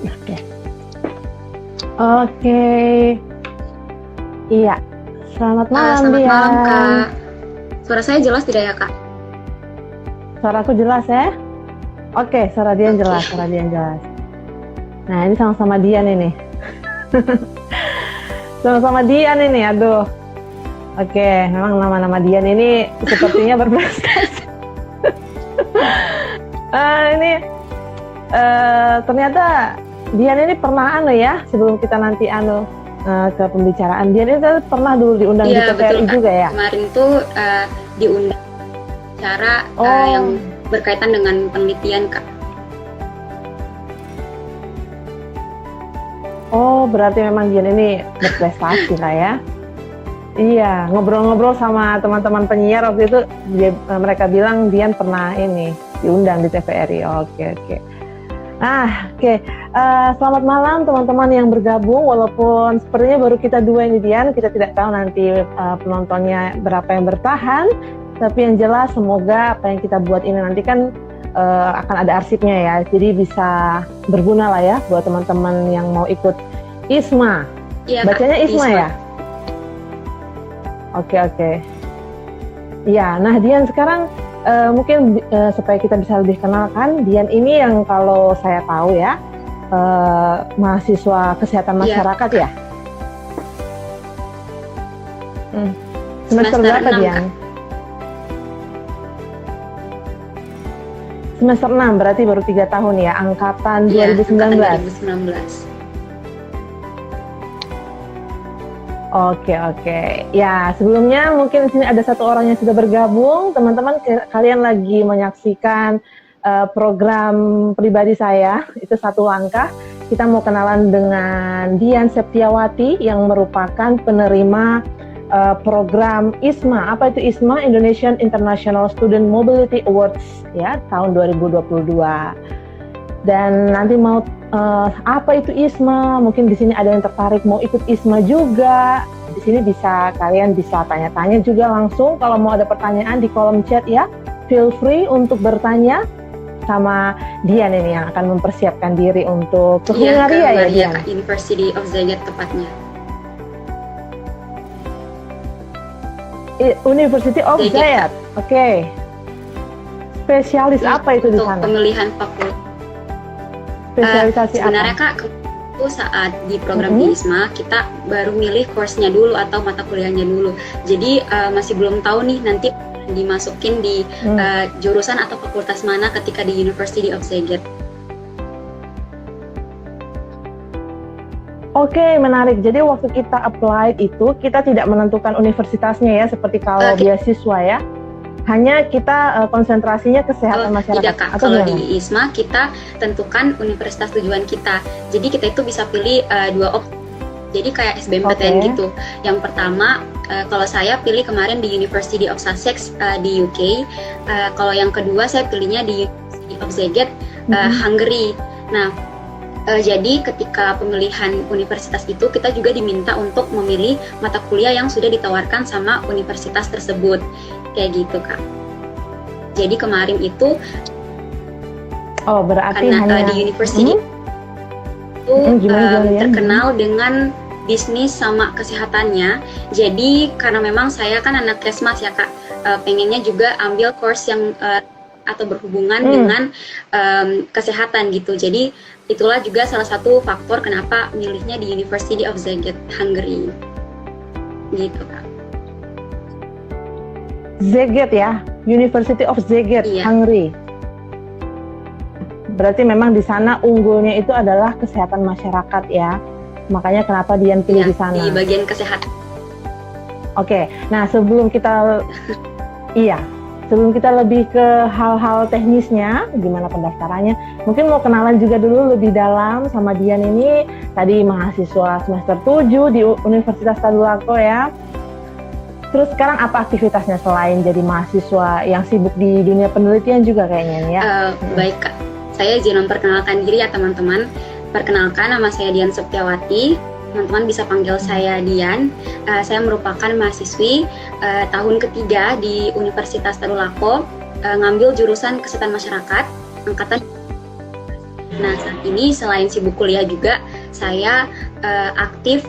Oke. Oke. Iya. Selamat malam, Selamat Dian. malam, Kak. Suara saya jelas tidak ya, Kak? Suaraku jelas ya? Oke, suara Dian jelas, suara Dian jelas. Nah, ini sama-sama Dian ini. Sama-sama Dian ini, aduh. Oke, memang nama-nama Dian ini sepertinya berprestasi. Ternyata Dian ini pernah ya, sebelum kita nanti ke pembicaraan, Dian itu pernah dulu diundang di TVRI betul, juga ya? Kemarin tuh diundang cara yang berkaitan dengan penelitian, Kak. Oh, berarti memang Dian ini berprestasi lah ya. Iya, ngobrol-ngobrol sama teman-teman penyiar waktu itu, mereka bilang Dian pernah diundang di TVRI. Oke. Oke. Selamat malam teman-teman yang bergabung, walaupun sepertinya baru kita dua ini Dian, kita tidak tahu nanti penontonnya berapa yang bertahan, tapi yang jelas semoga apa yang kita buat ini nanti kan akan ada arsipnya ya, jadi bisa berguna lah ya buat teman-teman yang mau ikut ISMA. Iya, bacanya Kak, ISMA ya? Oke. Ya, nah Dian sekarang mungkin supaya kita bisa lebih kenalkan, Dian ini yang kalau saya tahu ya, mahasiswa kesehatan masyarakat ya? Semester berapa 6, Dian? Kak. Semester 6, berarti baru 3 tahun ya, angkatan 2019? Angkatan 2019. Oke. Ya, sebelumnya mungkin di sini ada satu orang yang sudah bergabung. Teman-teman, kalian lagi menyaksikan program pribadi saya, itu Satu Langkah. Kita mau kenalan dengan Dian Septiawati yang merupakan penerima program ISMA. Apa itu ISMA? Indonesian International Student Mobility Awards ya, tahun 2022. Dan nanti mau apa itu ISMA? Mungkin di sini ada yang tertarik mau ikut ISMA juga. Di sini kalian bisa tanya-tanya juga langsung. Kalau mau ada pertanyaan di kolom chat ya, feel free untuk bertanya sama Dian ini yang akan mempersiapkan diri untuk ke Hungaria ya Dian? Kak, University of Zagreb tepatnya. University of Zagreb. Oke. Spesialis apa itu di sana? Untuk pemilihan fakultas. Spesialisasi sebenarnya apa? Kak, itu saat di program di ISMA kita baru milih course-nya dulu atau mata kuliahnya dulu. Jadi masih belum tahu nih nanti dimasukin di jurusan atau fakultas mana ketika di University of Zagreb. Oke, menarik. Jadi waktu kita apply itu kita tidak menentukan universitasnya ya, seperti kalau beasiswa ya. Hanya kita konsentrasinya kesehatan masyarakat. Tidak, Kak. Atau kalau gimana? di ISMA kita tentukan universitas tujuan kita. Jadi kita itu bisa pilih 2 opsi. Jadi kayak SBMPTN gitu. Yang pertama, kalau saya pilih kemarin di University of Sussex di UK. Kalau yang kedua saya pilihnya di University of Zagreb, Hungary. Nah, jadi ketika pemilihan universitas itu kita juga diminta untuk memilih mata kuliah yang sudah ditawarkan sama universitas tersebut. Kayak gitu, Kak. Jadi kemarin itu berarti karena hanya di university itu terkenal dengan bisnis sama kesehatannya. Jadi karena memang saya kan anak kesmas ya Kak, pengennya juga ambil course yang atau berhubungan dengan kesehatan gitu. Jadi itulah juga salah satu faktor kenapa milihnya di University of Zagreb, Hungary. Gitu, Kak. Zagreb ya, University of Zagreb, Iya. Hungary. Berarti memang di sana unggulnya itu adalah kesehatan masyarakat ya. Makanya kenapa Dian pilih di sana. Di bagian kesehatan. Oke, nah sebelum kita lebih ke hal-hal teknisnya, gimana pendaftarannya, mungkin mau kenalan juga dulu lebih dalam sama Dian ini. Tadi mahasiswa semester 7 di Universitas Tadulako ya. Terus sekarang apa aktivitasnya selain jadi mahasiswa yang sibuk di dunia penelitian juga kayaknya ya? Baik Kak, saya izin memperkenalkan diri ya teman-teman. Perkenalkan, nama saya Dian Septiawati. Teman-teman bisa panggil saya Dian. Saya merupakan mahasiswi tahun ketiga di Universitas Tadulako, ngambil jurusan kesehatan masyarakat, angkatan. Nah, saat ini selain sibuk kuliah juga, saya aktif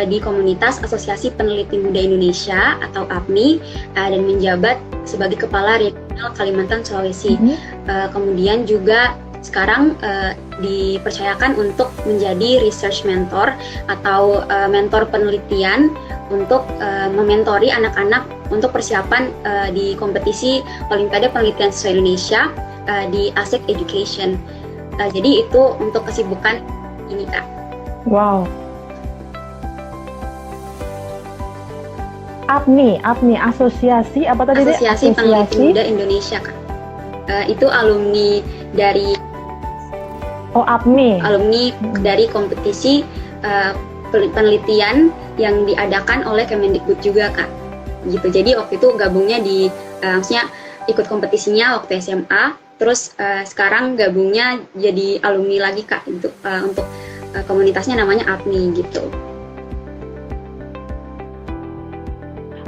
di komunitas Asosiasi Peneliti Muda Indonesia atau APMI dan menjabat sebagai Kepala Regional Kalimantan Sulawesi. Kemudian juga sekarang dipercayakan untuk menjadi research mentor atau mentor penelitian untuk mementori anak-anak untuk persiapan di kompetisi Olimpiade Penelitian Siswa Indonesia di ASEC Education. Jadi itu untuk kesibukan ini, Kak. Wow. APMI, asosiasi apa tadi? Asosiasi Peneliti Muda Indonesia, Kak. Itu alumni dari APMI. Alumni dari kompetisi penelitian yang diadakan oleh Kemendikbud juga, Kak. Gitu. Jadi waktu itu gabungnya di maksudnya ikut kompetisinya waktu SMA, terus sekarang gabungnya jadi alumni lagi, Kak, untuk komunitasnya namanya APMI gitu.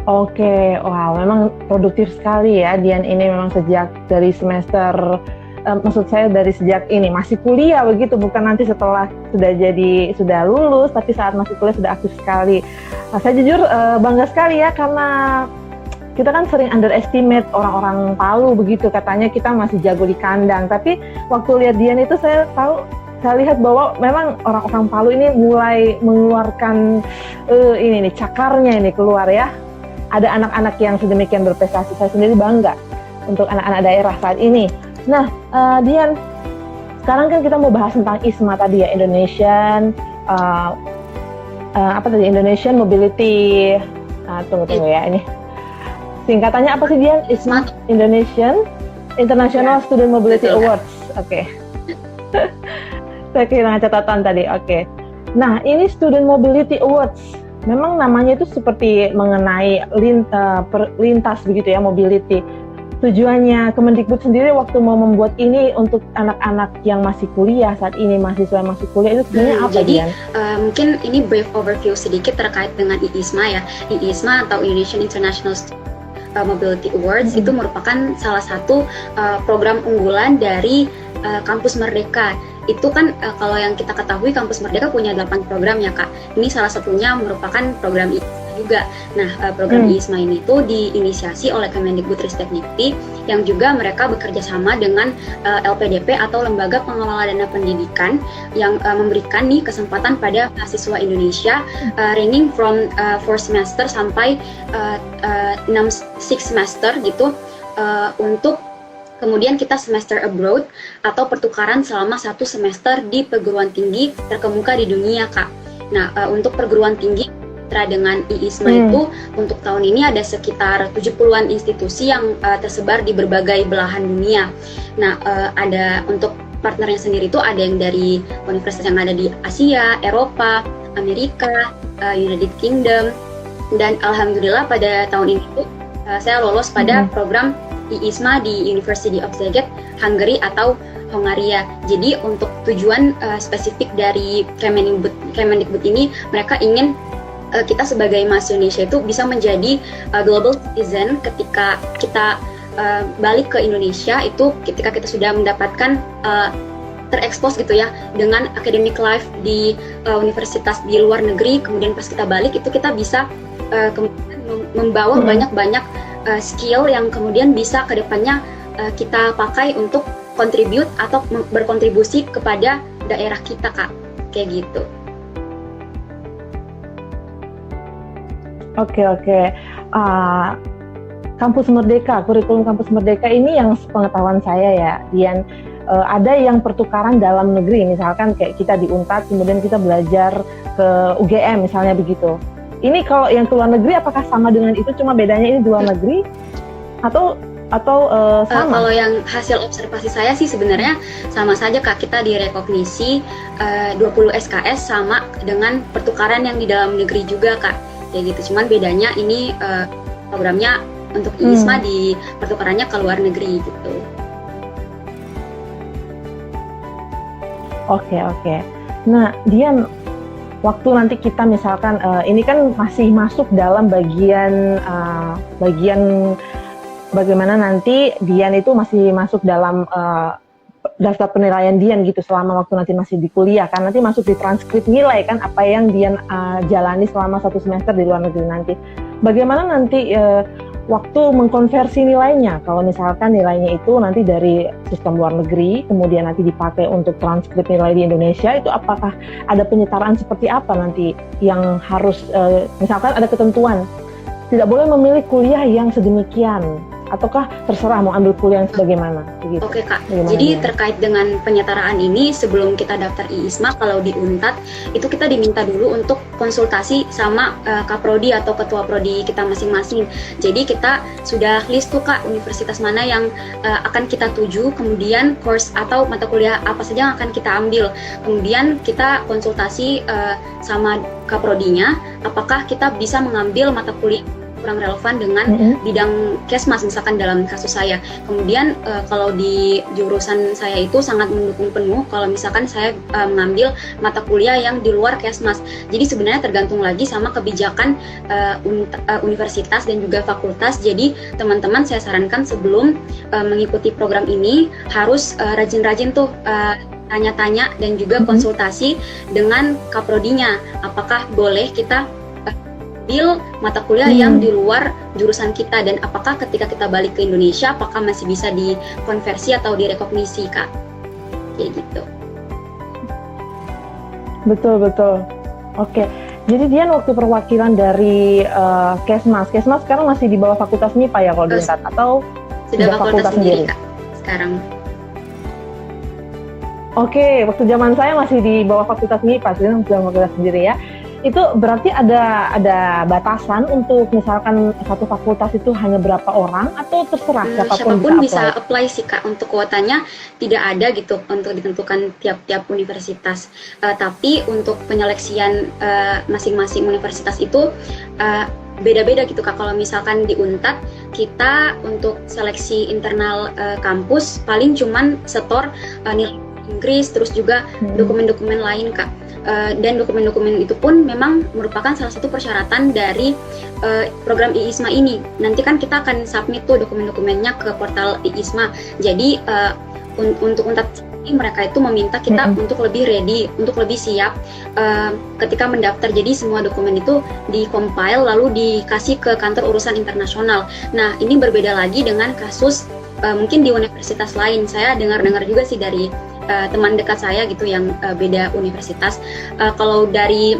Oke, wow, memang produktif sekali ya Dian ini memang sejak dari semester, maksud saya dari sejak ini masih kuliah begitu, bukan nanti setelah sudah lulus, tapi saat masih kuliah sudah aktif sekali. Nah, saya jujur bangga sekali ya karena kita kan sering underestimate orang-orang Palu begitu, katanya kita masih jago di kandang, tapi waktu lihat Dian itu saya lihat bahwa memang orang-orang Palu ini mulai mengeluarkan ini nih cakarnya ini keluar ya. Ada anak-anak yang sedemikian berprestasi, saya sendiri bangga untuk anak-anak daerah saat ini. Nah, Dian, sekarang kan kita mau bahas tentang ISMA tadi ya, Indonesian Indonesian Mobility. Tunggu ya ini. Singkatannya apa sih Dian? ISMA, Indonesian International Student Mobility Awards. Oke. Saya kehilangan catatan tadi. Oke. Nah, ini Student Mobility Awards. Memang namanya itu seperti mengenai lintas begitu ya, mobility. Tujuannya Kemendikbud sendiri waktu mau membuat ini untuk anak-anak yang masih kuliah saat ini, mahasiswa yang masih kuliah itu sebenarnya apa, jadi, Dian? Mungkin ini brief overview sedikit terkait dengan IISMA ya. IISMA atau Indonesian International Mobility Awards itu merupakan salah satu program unggulan dari Kampus Merdeka. Itu kan kalau yang kita ketahui Kampus Merdeka punya 8 program ya, Kak. Ini salah satunya merupakan program IISMA juga. Nah, program IISMA ini tuh diinisiasi oleh Kemendikbudristekdikti yang juga mereka bekerja sama dengan LPDP atau Lembaga Pengelola Dana Pendidikan yang memberikan nih kesempatan pada mahasiswa Indonesia ranging from 4 semester sampai 6 semester gitu untuk kemudian kita semester abroad atau pertukaran selama 1 semester di perguruan tinggi terkemuka di dunia, Kak. Nah, untuk perguruan tinggi dengan IISMA itu untuk tahun ini ada sekitar 70-an institusi yang tersebar di berbagai belahan dunia. Nah, ada untuk partnernya sendiri itu ada yang dari universitas yang ada di Asia, Eropa, Amerika, United Kingdom, dan alhamdulillah pada tahun ini tuh saya lolos pada program IISMA di University of Szeged, Hungary atau Hongaria. Jadi untuk tujuan spesifik dari Kemendikbud ini, mereka ingin kita sebagai mahasiswa Indonesia itu bisa menjadi global citizen ketika kita balik ke Indonesia itu ketika kita sudah mendapatkan terekspos gitu ya dengan academic life di universitas di luar negeri, kemudian pas kita balik itu kita bisa kemudian membawa banyak-banyak skill yang kemudian bisa kedepannya kita pakai untuk contribute atau berkontribusi kepada daerah kita, Kak, kayak gitu. Oke. Kampus Merdeka, kurikulum Kampus Merdeka ini yang sepengetahuan saya ya, Dian, ada yang pertukaran dalam negeri, misalkan kayak kita di UNTAD, kemudian kita belajar ke UGM misalnya begitu. Ini kalau yang ke luar negeri apakah sama dengan itu, cuma bedanya ini di luar negeri atau sama? Kalau yang hasil observasi saya sih sebenarnya sama saja, Kak. Kita direkognisi 20 SKS sama dengan pertukaran yang di dalam negeri juga, Kak. Kayak gitu. Cuman bedanya ini programnya untuk IISMA di pertukarannya ke luar negeri gitu. Oke. Nah, Dian, waktu nanti kita misalkan ini kan masih masuk dalam bagian bagaimana nanti Dian itu masih masuk dalam daftar penilaian Dian gitu selama waktu nanti masih di kuliah, kan nanti masuk di transkrip nilai kan apa yang Dian jalani selama 1 semester di luar negeri nanti. Bagaimana nanti waktu mengkonversi nilainya, kalau misalkan nilainya itu nanti dari sistem luar negeri kemudian nanti dipakai untuk transkrip nilai di Indonesia, itu apakah ada penyetaraan seperti apa nanti yang harus misalkan ada ketentuan tidak boleh memilih kuliah yang sedemikian, ataukah terserah mau ambil kuliah yang sebagaimana? Begitu. Oke Kak, Bagaimana jadi dia? terkait dengan penyetaraan ini, sebelum kita daftar IISMA, kalau di UNTAD, itu kita diminta dulu untuk konsultasi sama Kaprodi atau Ketua Prodi kita masing-masing. Jadi kita sudah list tuh Kak, universitas mana yang akan kita tuju, kemudian course atau mata kuliah apa saja yang akan kita ambil. Kemudian kita konsultasi sama Kaprodinya, apakah kita bisa mengambil mata kuliah kurang relevan dengan bidang kesmas misalkan dalam kasus saya. Kemudian kalau di jurusan saya itu sangat mendukung penuh kalau misalkan saya mengambil mata kuliah yang di luar kesmas. Jadi sebenarnya tergantung lagi sama kebijakan universitas dan juga fakultas. Jadi teman-teman saya sarankan sebelum mengikuti program ini harus rajin-rajin tuh tanya-tanya dan juga konsultasi dengan kaprodinya. Apakah boleh kita ambil mata kuliah yang di luar jurusan kita, dan apakah ketika kita balik ke Indonesia apakah masih bisa dikonversi atau direkognisi Kak, kayak gitu. Betul. Oke. Jadi Dian waktu perwakilan dari Kesmas sekarang masih di bawah Fakultas MIPA ya kalau di UNTAD, atau sudah fakultas sendiri Kak sekarang? Oke, waktu zaman saya masih di bawah Fakultas MIPA, sekarang sudah fakultas sendiri ya. Itu berarti ada batasan untuk misalkan satu fakultas itu hanya berapa orang, atau terserah siapapun bisa apply sih Kak. Untuk kuotanya tidak ada gitu untuk ditentukan tiap-tiap universitas. Tapi untuk penyeleksian masing-masing universitas itu beda-beda gitu Kak. Kalau misalkan di UNTAD kita untuk seleksi internal kampus paling cuman setor nilai Inggris, terus juga dokumen-dokumen lain Kak. Dan dokumen-dokumen itu pun memang merupakan salah satu persyaratan dari program IISMA ini. Nanti kan kita akan submit tuh dokumen-dokumennya ke portal IISMA. Jadi untuk UNTAD ini mereka itu meminta kita untuk lebih ready, untuk lebih siap ketika mendaftar. Jadi semua dokumen itu di-compile lalu dikasih ke kantor urusan internasional. Nah, ini berbeda lagi dengan kasus mungkin di universitas lain. Saya dengar-dengar juga sih dari teman dekat saya gitu yang beda universitas. Kalau dari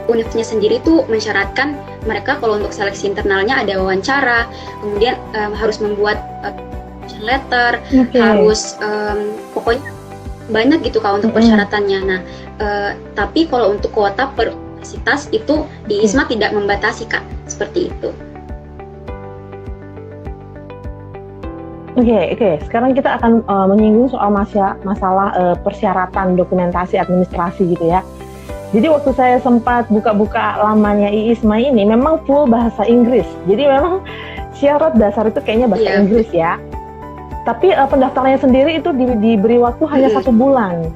universitasnya sendiri tuh mensyaratkan mereka kalau untuk seleksi internalnya ada wawancara, kemudian harus membuat letter, harus pokoknya banyak gitu Kak untuk persyaratannya. Nah, tapi kalau untuk kuota per universitas itu di IISMA tidak membatasi Kak, seperti itu. Oke. Sekarang kita akan menyinggung soal masalah persyaratan dokumentasi administrasi gitu ya. Jadi waktu saya sempat buka-buka lamanya IISMA ini memang full bahasa Inggris. Jadi memang syarat dasar itu kayaknya bahasa Inggris ya. Tapi pendaftarannya sendiri itu diberi waktu hanya 1 bulan.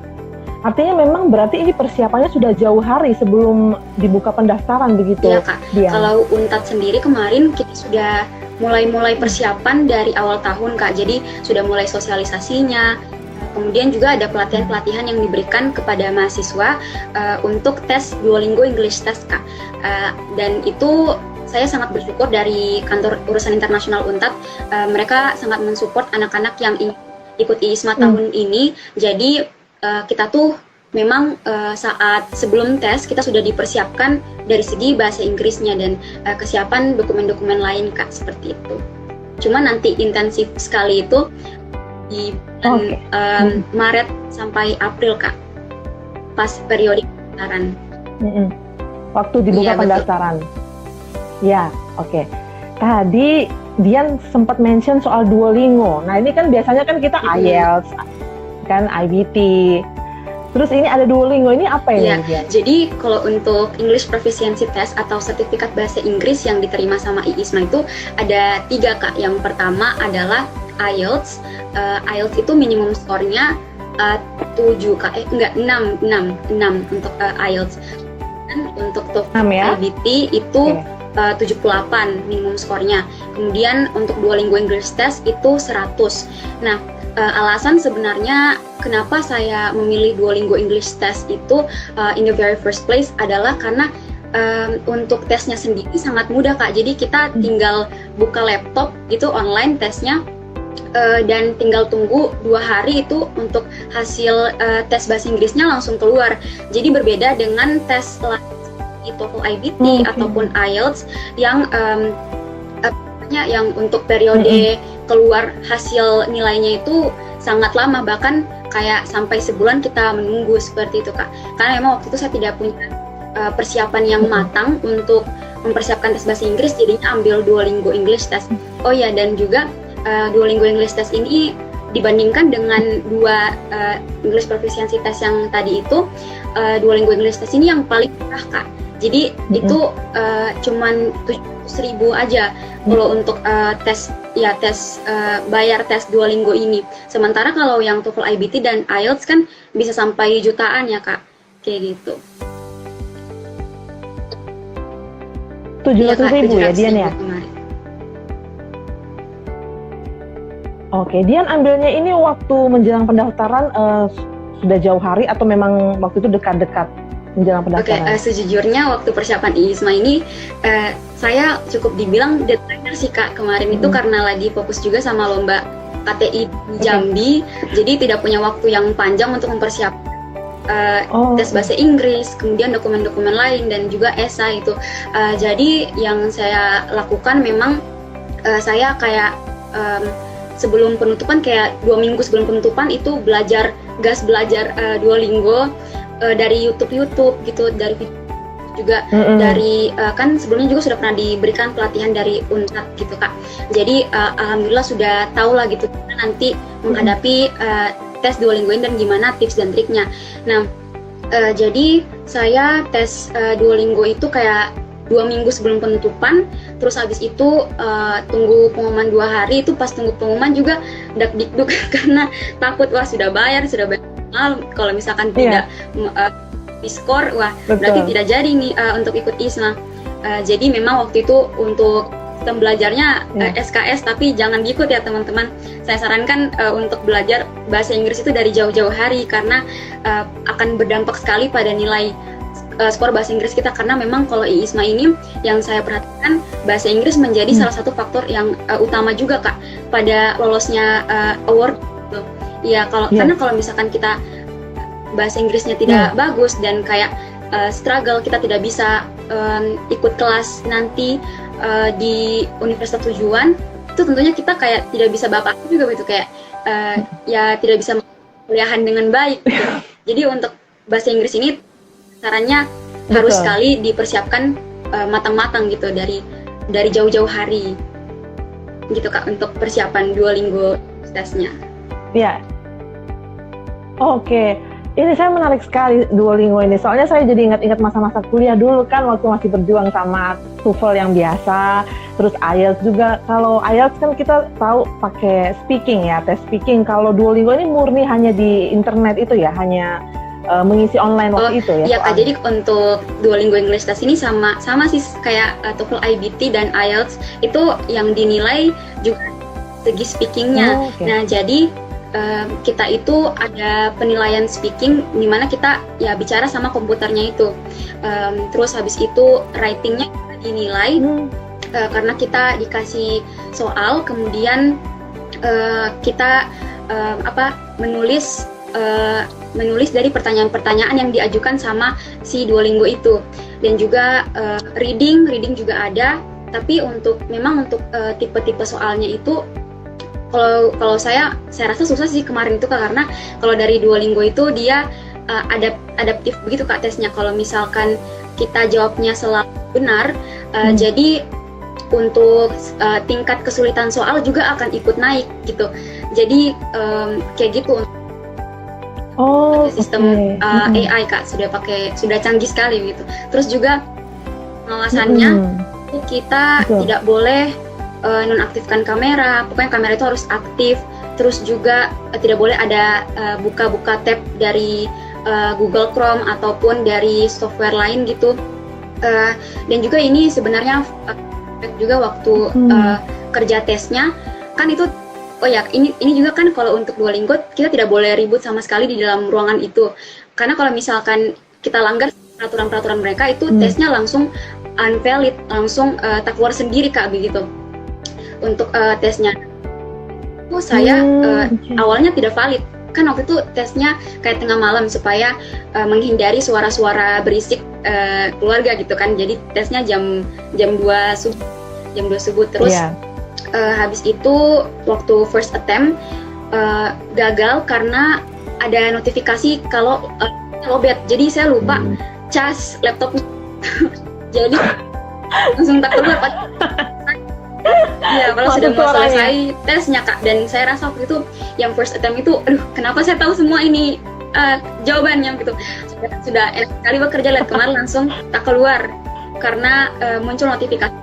Artinya memang berarti ini persiapannya sudah jauh hari sebelum dibuka pendaftaran begitu. Iya Kak. Kalau UNTAD sendiri kemarin kita sudah mulai persiapan dari awal tahun Kak. Jadi sudah mulai sosialisasinya. Kemudian juga ada pelatihan-pelatihan yang diberikan kepada mahasiswa untuk tes Duolingo English Test Kak. Dan itu saya sangat bersyukur dari kantor urusan internasional UNTAD. Mereka sangat mensupport anak-anak yang ikut IISMA tahun ini. Jadi kita tuh memang saat sebelum tes kita sudah dipersiapkan dari segi bahasa Inggrisnya dan kesiapan dokumen-dokumen lain Kak, seperti itu. Cuma nanti intensif sekali itu di bulan Maret sampai April Kak, pas periode pendaftaran. Waktu dibuka pendaftaran. Ya, oke. Tadi Dian sempat mention soal Duolingo. Nah ini kan biasanya kan kita IELTS, kan IBT. Terus ini ada Duolingo, ini apa ini? Ya, jadi kalau untuk English Proficiency Test atau sertifikat bahasa Inggris yang diterima sama IISMA itu ada 3 Kak. Yang pertama adalah IELTS. IELTS itu minimum skornya 7 Kak, 6 untuk IELTS. Dan untuk TOEFL IBT itu 78 minimum skornya. Kemudian untuk Duolingo English Test itu 100. Nah, alasan sebenarnya kenapa saya memilih Duolingo English Test itu in the very first place adalah karena untuk tesnya sendiri sangat mudah Kak. Jadi kita tinggal buka laptop gitu online tesnya, dan tinggal tunggu 2 hari itu untuk hasil tes bahasa Inggrisnya langsung keluar. Jadi berbeda dengan tes di TOEFL IBT ataupun IELTS yang yang untuk periode keluar hasil nilainya itu sangat lama, bahkan kayak sampai sebulan kita menunggu seperti itu Kak. Karena memang waktu itu saya tidak punya persiapan yang matang untuk mempersiapkan tes bahasa Inggris, jadinya ambil Duolingo English Test. Oh ya, dan juga Duolingo English Test ini dibandingkan dengan 2 English Proficiency Test yang tadi itu, Duolingo English Test ini yang paling murah Kak. Jadi itu cuman 700.000 aja kalau untuk tes bayar tes Duolingo ini. Sementara kalau yang TOEFL IBT dan IELTS kan bisa sampai jutaan ya Kak, kayak gitu. 700.000 ya Dian ya? Oke, Dian ambilnya ini waktu menjelang pendaftaran sudah jauh hari atau memang waktu itu dekat-dekat menjelang pendaftaran? Oke, sejujurnya waktu persiapan IISMA ini saya cukup dibilang deadline sih Kak kemarin itu karena lagi fokus juga sama lomba KTI di Jambi, jadi tidak punya waktu yang panjang untuk mempersiapkan tes bahasa Inggris, kemudian dokumen-dokumen lain dan juga esai itu. Jadi yang saya lakukan memang saya kayak sebelum penutupan, kayak 2 minggu sebelum penutupan itu belajar Duolingo dari YouTube gitu, dari juga dari kan sebelumnya juga sudah pernah diberikan pelatihan dari Unpad gitu Kak. Jadi alhamdulillah sudah tahu lah gitu nanti menghadapi tes Duolingo ini dan gimana tips dan triknya. Nah, jadi saya tes Duolingo itu kayak 2 minggu sebelum penutupan, terus habis itu tunggu pengumuman 2 hari, itu pas tunggu pengumuman juga dak-dikduk karena takut sudah bayar mahal, kalau misalkan tidak diskor, berarti tidak jadi nih untuk ikut IISMA. Jadi memang waktu itu untuk sistem belajarnya SKS, tapi jangan diikut ya teman-teman. Saya sarankan untuk belajar bahasa Inggris itu dari jauh-jauh hari, karena akan berdampak sekali pada nilai skor bahasa Inggris kita, karena memang kalau IISMA ini yang saya perhatikan bahasa Inggris menjadi salah satu faktor yang utama juga Kak pada lolosnya award gitu. Ya karena kalau misalkan kita bahasa Inggrisnya tidak bagus dan kayak struggle, kita tidak bisa ikut kelas nanti di universitas tujuan, itu tentunya kita kayak tidak bisa bapak juga gitu, kayak ya tidak bisa kuliahan dengan baik gitu. Jadi untuk bahasa Inggris ini caranya harus sekali dipersiapkan matang-matang gitu dari jauh-jauh hari gitu Kak, untuk persiapan Duolingo tesnya. Ya. Oke. Ini saya menarik sekali Duolingo ini, soalnya saya jadi ingat-ingat masa-masa kuliah dulu kan, waktu masih berjuang sama TOEFL yang biasa, terus IELTS juga. Kalau IELTS kan kita tahu pakai speaking ya, tes speaking. Kalau Duolingo ini murni hanya di internet itu ya, hanya mengisi online waktu itu ya? Iya Kak, jadi untuk Duolingo English Test ini sama sih kayak TOEFL IBT dan IELTS, itu yang dinilai juga segi speakingnya. Nah jadi kita itu ada penilaian speaking di mana kita ya bicara sama komputernya itu, terus habis itu writingnya dinilai karena kita dikasih soal, kemudian kita menulis dari pertanyaan-pertanyaan yang diajukan sama si Duolingo itu, dan juga reading juga ada, tapi memang untuk tipe-tipe soalnya itu kalau saya rasa susah sih kemarin itu Kak, karena kalau dari Duolingo itu dia adaptif begitu Kak tesnya. Kalau misalkan kita jawabnya selalu benar, jadi untuk tingkat kesulitan soal juga akan ikut naik gitu. Jadi kayak gitu. Sistem AI Kak sudah canggih sekali gitu. Terus juga pengawasannya kita tidak boleh nonaktifkan kamera, pokoknya kamera itu harus aktif. Terus juga tidak boleh ada buka-buka tab dari Google Chrome ataupun dari software lain gitu. Dan juga ini sebenarnya juga waktu kerja tesnya kan itu Oh ya, ini juga kan kalau untuk Duolingo kita tidak boleh ribut sama sekali di dalam ruangan itu. Karena kalau misalkan kita langgar peraturan-peraturan mereka itu tesnya langsung unvalid, langsung tak keluar sendiri Kak begitu. Untuk tesnya itu saya awalnya tidak valid. Kan waktu itu tesnya kayak tengah malam supaya menghindari suara-suara berisik keluarga gitu kan. Jadi tesnya jam 2 subuh terus. Habis itu waktu first attempt gagal karena ada notifikasi kalau lowbat. Jadi saya lupa cas laptopnya. Jadi langsung tak keluar. Iya, kalau sudah mau selesai tesnya Kak. Dan saya rasa waktu itu yang first attempt itu, aduh kenapa saya tahu semua ini jawabannya gitu. Sudah enak sekali bekerja, lihat kemarin langsung tak keluar karena muncul notifikasi.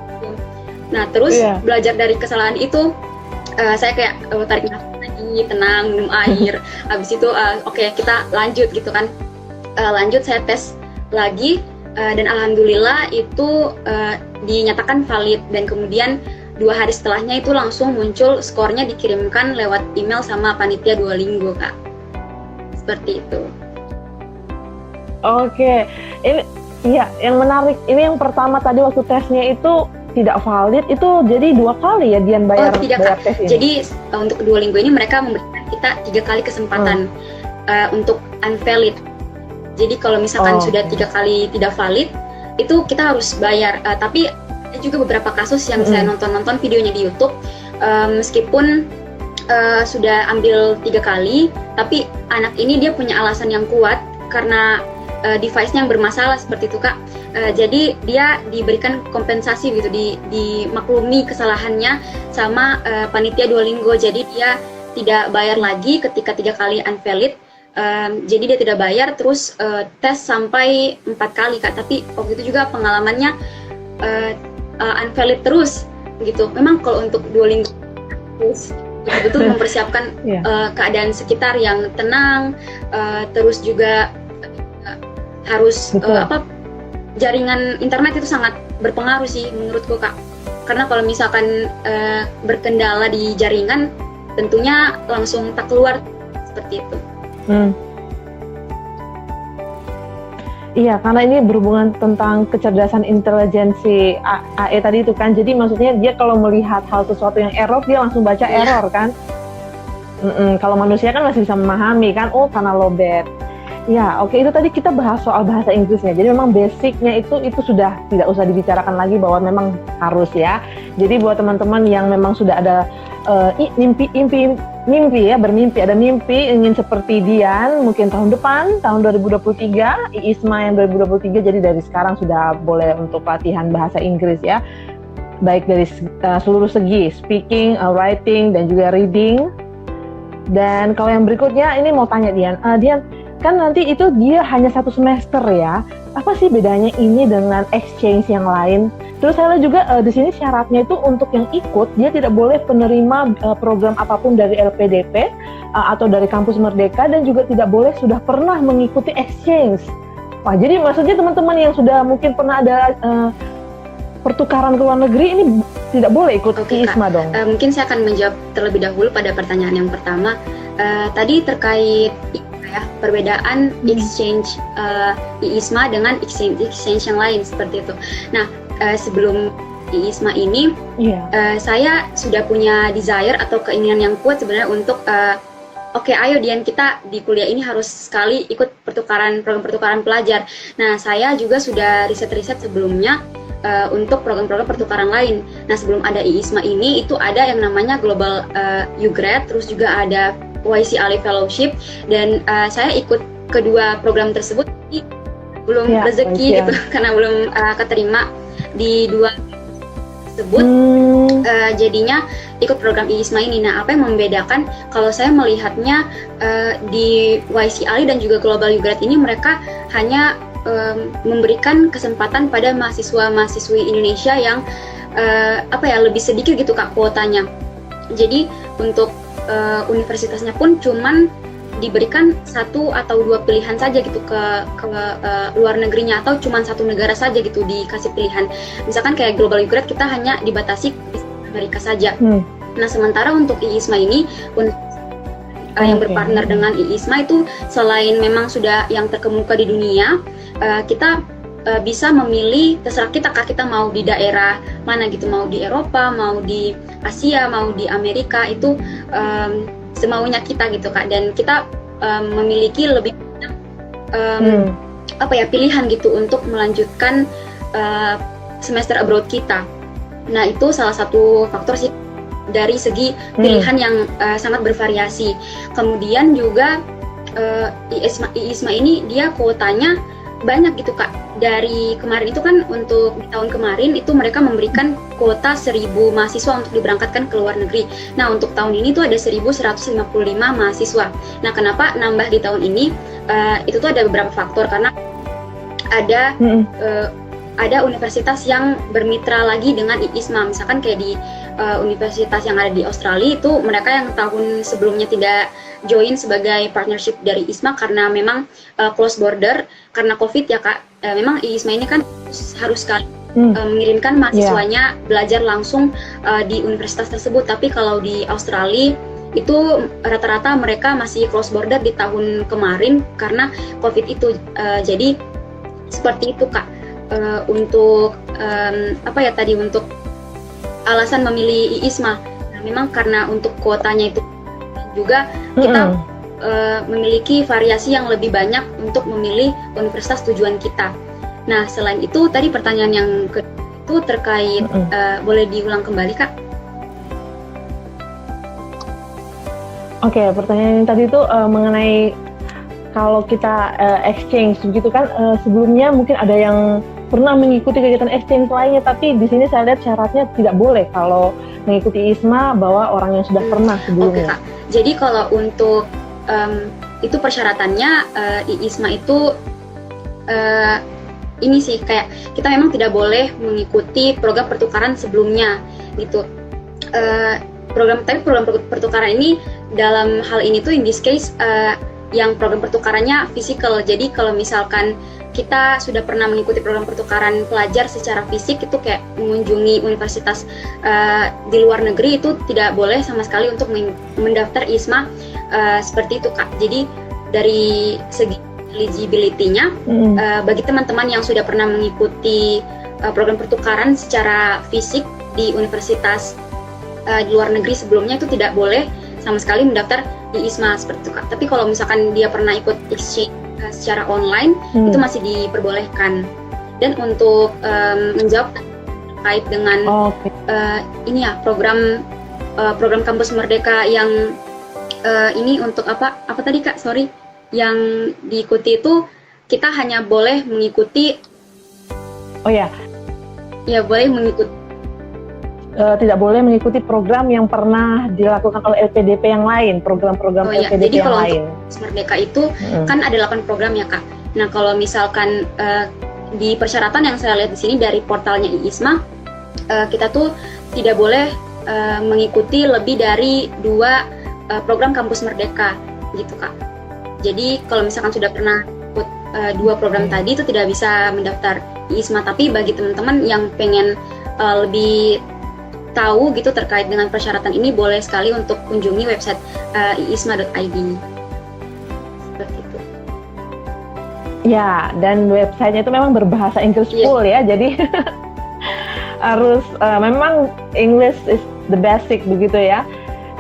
Nah terus belajar dari kesalahan itu saya kayak tarik nafas lagi, tenang, minum air. Habis itu oke, kita lanjut gitu kan. Lanjut saya tes lagi dan alhamdulillah itu dinyatakan valid dan kemudian 2 hari setelahnya itu langsung muncul skornya dikirimkan lewat email sama panitia Duolingo Kak. Seperti itu. Oke, ini iya yang menarik. Ini yang pertama tadi waktu tesnya itu tidak valid, itu jadi 2 kali ya Dian bayar tes ini? Jadi untuk Duolingo ini mereka memberikan kita 3 kali kesempatan untuk unvalid. Jadi kalau misalkan sudah 3 kali tidak valid, itu kita harus bayar. Tapi ada juga beberapa kasus yang saya nonton videonya di YouTube, meskipun sudah ambil 3 kali, tapi anak ini dia punya alasan yang kuat karena device-nya yang bermasalah seperti itu Kak. Jadi dia diberikan kompensasi gitu, dimaklumi kesalahannya sama panitia Duolingo. Jadi dia tidak bayar lagi ketika 3 kali unvalid. Jadi dia tidak bayar terus tes sampai 4 kali Kak. Tapi waktu itu juga pengalamannya unvalid terus gitu. Memang kalau untuk Duolingo terus betul-betul mempersiapkan keadaan sekitar yang tenang, terus juga harus jaringan internet itu sangat berpengaruh sih menurutku Kak. Karena kalau misalkan berkendala di jaringan, tentunya langsung tak keluar seperti itu. Iya, karena ini berhubungan tentang kecerdasan intelijensi AE tadi itu kan. Jadi maksudnya dia kalau melihat hal sesuatu yang error, dia langsung baca error kan. Kalau manusia kan masih bisa memahami kan, oh karena lowbat. Ya, oke, itu tadi kita bahas soal bahasa Inggrisnya. Jadi memang basicnya itu sudah tidak usah dibicarakan lagi bahwa memang harus ya. Jadi buat teman-teman yang memang sudah ada mimpi ya, bermimpi, ada mimpi ingin seperti Dian, mungkin tahun depan, tahun 2023, IISMA yang 2023, jadi dari sekarang sudah boleh untuk latihan bahasa Inggris ya. Baik dari seluruh segi, speaking, writing, dan juga reading. Dan kalau yang berikutnya, ini mau tanya Dian, kan nanti itu dia hanya 1 semester ya. Apa sih bedanya ini dengan exchange yang lain? Terus saya lihat juga di sini syaratnya itu untuk yang ikut dia tidak boleh penerima program apapun dari LPDP atau dari kampus Merdeka dan juga tidak boleh sudah pernah mengikuti exchange. Wah, jadi maksudnya teman-teman yang sudah mungkin pernah ada pertukaran ke luar negeri ini tidak boleh ikut IISMA dong? Mungkin saya akan menjawab terlebih dahulu pada pertanyaan yang pertama. Tadi terkait perbedaan exchange IISMA dengan exchange yang lain seperti itu. Nah, sebelum IISMA ini, saya sudah punya desire atau keinginan yang kuat sebenarnya untuk oke, ayo Dian, kita di kuliah ini harus sekali ikut program pertukaran pelajar. Nah, saya juga sudah riset-riset sebelumnya untuk program-program pertukaran lain. Nah, sebelum ada IISMA ini, itu ada yang namanya Global U-Grad, terus juga ada YC Ali Fellowship, dan saya ikut kedua program tersebut, belum rezeki gitu, karena belum keterima di 2 tersebut. Jadinya ikut program IISMA ini. Nah, apa yang membedakan kalau saya melihatnya di YC Ali dan juga Global U-Grad ini, mereka hanya memberikan kesempatan pada mahasiswa-mahasiswi Indonesia yang lebih sedikit gitu Kak kuotanya. Jadi untuk universitasnya pun cuman diberikan 1 atau 2 pilihan saja gitu ke luar negerinya, atau cuman 1 negara saja gitu dikasih pilihan. Misalkan kayak Global U-Grad kita hanya dibatasi di Amerika saja. Nah, sementara untuk IISMA ini yang berpartner dengan IISMA itu selain memang sudah yang terkemuka di dunia, kita bisa memilih, terserah kita Kak, kita mau di daerah mana gitu, mau di Eropa, mau di Asia, mau di Amerika, itu semaunya kita gitu Kak. Dan kita memiliki lebih banyak pilihan gitu untuk melanjutkan semester abroad kita. Nah, itu salah satu faktor sih dari segi pilihan yang sangat bervariasi. Kemudian juga IISMA ini dia kuotanya banyak gitu Kak. Dari kemarin itu kan, untuk di tahun kemarin itu mereka memberikan kuota 1.000 mahasiswa untuk diberangkatkan ke luar negeri. Nah, untuk tahun ini tuh ada 1.155 mahasiswa. Nah, kenapa nambah di tahun ini? Itu tuh ada beberapa faktor, karena ada universitas yang bermitra lagi dengan IISMA. Misalkan kayak di universitas yang ada di Australia itu, mereka yang tahun sebelumnya tidak join sebagai partnership dari IISMA karena memang close border karena COVID ya Kak. Memang IISMA ini kan harus sekali mengirimkan mahasiswanya belajar langsung di universitas tersebut. Tapi kalau di Australia itu rata-rata mereka masih close border di tahun kemarin karena COVID itu. Jadi seperti itu Kak. Untuk untuk alasan memilih IISMA, nah, memang karena untuk kuotanya itu juga kita memiliki variasi yang lebih banyak untuk memilih universitas tujuan kita. Nah, selain itu tadi pertanyaan yang kedua itu terkait boleh diulang kembali Kak? Oke, pertanyaan yang tadi itu mengenai kalau kita exchange begitu kan, sebelumnya mungkin ada yang pernah mengikuti kegiatan exchange lainnya, tapi di sini saya lihat syaratnya tidak boleh kalau mengikuti IISMA bahwa orang yang sudah pernah sebelumnya. Oke Kak, jadi kalau untuk itu persyaratannya IISMA itu ini sih, kayak kita memang tidak boleh mengikuti program pertukaran sebelumnya gitu. Program pertukaran ini dalam hal ini tuh in this case yang program pertukarannya physical. Jadi kalau misalkan kita sudah pernah mengikuti program pertukaran pelajar secara fisik, itu kayak mengunjungi universitas di luar negeri, itu tidak boleh sama sekali untuk mendaftar IISMA seperti itu Kak. Jadi dari segi eligibility-nya, bagi teman-teman yang sudah pernah mengikuti program pertukaran secara fisik di universitas di luar negeri sebelumnya, itu tidak boleh sama sekali mendaftar di IISMA seperti itu Kak. Tapi kalau misalkan dia pernah ikut exchange secara online, itu masih diperbolehkan. Dan untuk menjawab terkait dengan ini ya, program kampus Merdeka yang ini untuk apa tadi Kak? Sorry, yang diikuti itu kita hanya boleh mengikuti. Ya boleh mengikuti. Tidak boleh mengikuti program yang pernah dilakukan oleh LPDP yang lain, program-program LPDP yang lain. Jadi kalau untuk Merdeka itu kan ada 8 program ya Kak. Nah, kalau misalkan di persyaratan yang saya lihat di sini dari portalnya IISMA, kita tuh tidak boleh mengikuti lebih dari 2 program kampus Merdeka gitu Kak. Jadi kalau misalkan sudah pernah ikut 2 program tadi, itu tidak bisa mendaftar IISMA. Tapi bagi teman-teman yang pengen lebih tahu gitu terkait dengan persyaratan ini, boleh sekali untuk kunjungi website iisma.id. Seperti itu. Ya, dan websitenya itu memang berbahasa Inggris full ya, jadi harus memang English is the basic begitu ya.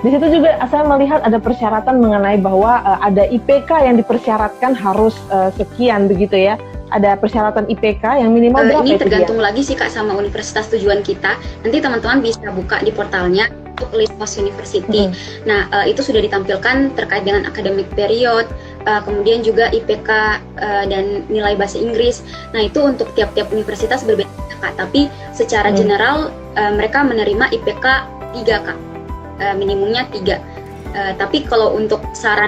Di situ juga saya melihat ada persyaratan mengenai bahwa ada IPK yang dipersyaratkan harus sekian begitu ya. Ada persyaratan IPK yang minimal berapa? Ini tergantung lagi sih Kak sama universitas tujuan kita. Nanti teman-teman bisa buka di portalnya untuk list host university. Nah, itu sudah ditampilkan terkait dengan academic period, kemudian juga IPK dan nilai bahasa Inggris. Nah, itu untuk tiap-tiap universitas berbeda Kak. Tapi secara general mereka menerima IPK 3 Kak. Minimumnya 3. Tapi kalau untuk saran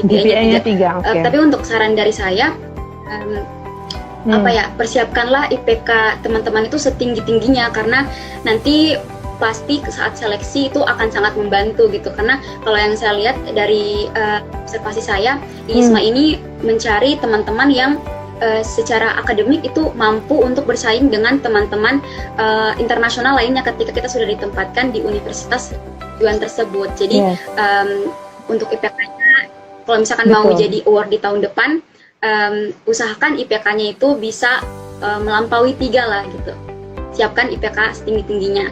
GPA-nya 3. Tapi untuk saran dari saya, persiapkanlah IPK teman-teman itu setinggi-tingginya, karena nanti pasti saat seleksi itu akan sangat membantu gitu. Karena kalau yang saya lihat dari observasi saya, IISMA ini mencari teman-teman yang secara akademik itu mampu untuk bersaing dengan teman-teman internasional lainnya ketika kita sudah ditempatkan di universitas tujuan tersebut. Jadi untuk IPK-nya, kalau misalkan mau jadi award di tahun depan, usahakan IPK-nya itu bisa melampaui 3 lah gitu. Siapkan IPK setinggi-tingginya.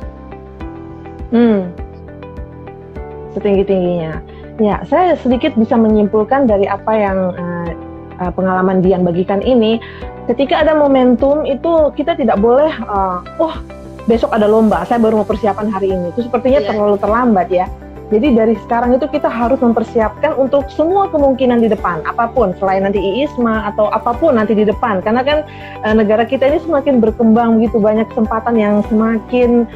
Setinggi-tingginya. Ya, saya sedikit bisa menyimpulkan dari apa yang pengalaman Dian bagikan ini. Ketika ada momentum itu kita tidak boleh, besok ada lomba, saya baru mau persiapan hari ini. Itu sepertinya terlalu terlambat ya. Jadi dari sekarang itu kita harus mempersiapkan untuk semua kemungkinan di depan, apapun, selain nanti IISMA atau apapun nanti di depan. Karena kan negara kita ini semakin berkembang begitu, banyak kesempatan yang semakin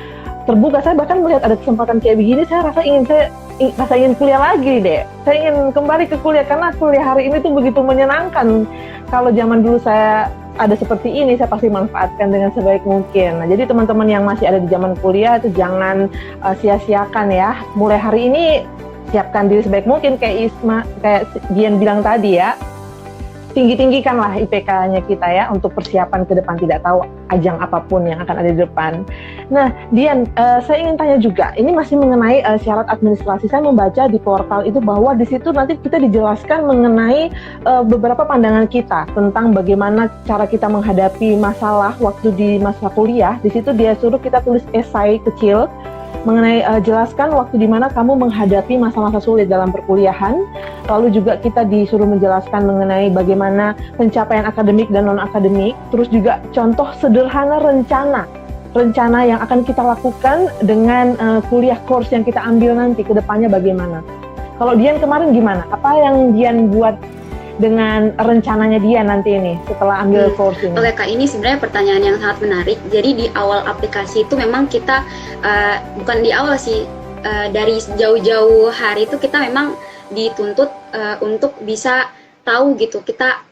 terbuka. Saya bahkan melihat ada kesempatan kayak begini, saya rasa ingin kuliah lagi deh. Saya ingin kembali ke kuliah karena kuliah hari ini tuh begitu menyenangkan. Kalau zaman dulu saya ada seperti ini, saya pasti manfaatkan dengan sebaik mungkin. Nah, jadi teman-teman yang masih ada di zaman kuliah itu jangan sia-siakan ya. Mulai hari ini siapkan diri sebaik mungkin kayak Dian bilang tadi ya. Tinggi-tinggikanlah IPK-nya kita ya untuk persiapan ke depan, tidak tahu ajang apapun yang akan ada di depan. Nah, Dian, saya ingin tanya juga, ini masih mengenai syarat administrasi. Saya membaca di portal itu bahwa di situ nanti kita dijelaskan mengenai beberapa pandangan kita tentang bagaimana cara kita menghadapi masalah waktu di masa kuliah. Di situ dia suruh kita tulis esai kecil mengenai jelaskan waktu di mana kamu menghadapi masa-masa sulit dalam perkuliahan. Lalu juga kita disuruh menjelaskan mengenai bagaimana pencapaian akademik dan non-akademik. Terus juga contoh sederhana rencana yang akan kita lakukan dengan kuliah course yang kita ambil nanti ke depannya bagaimana. Kalau Dian kemarin gimana? Apa yang Dian buat dengan rencananya dia nanti ini setelah ambil course ini? Oke Kak, ini sebenarnya pertanyaan yang sangat menarik. Jadi di awal aplikasi itu memang kita bukan di awal sih, dari jauh-jauh hari itu kita memang dituntut untuk bisa tahu gitu kita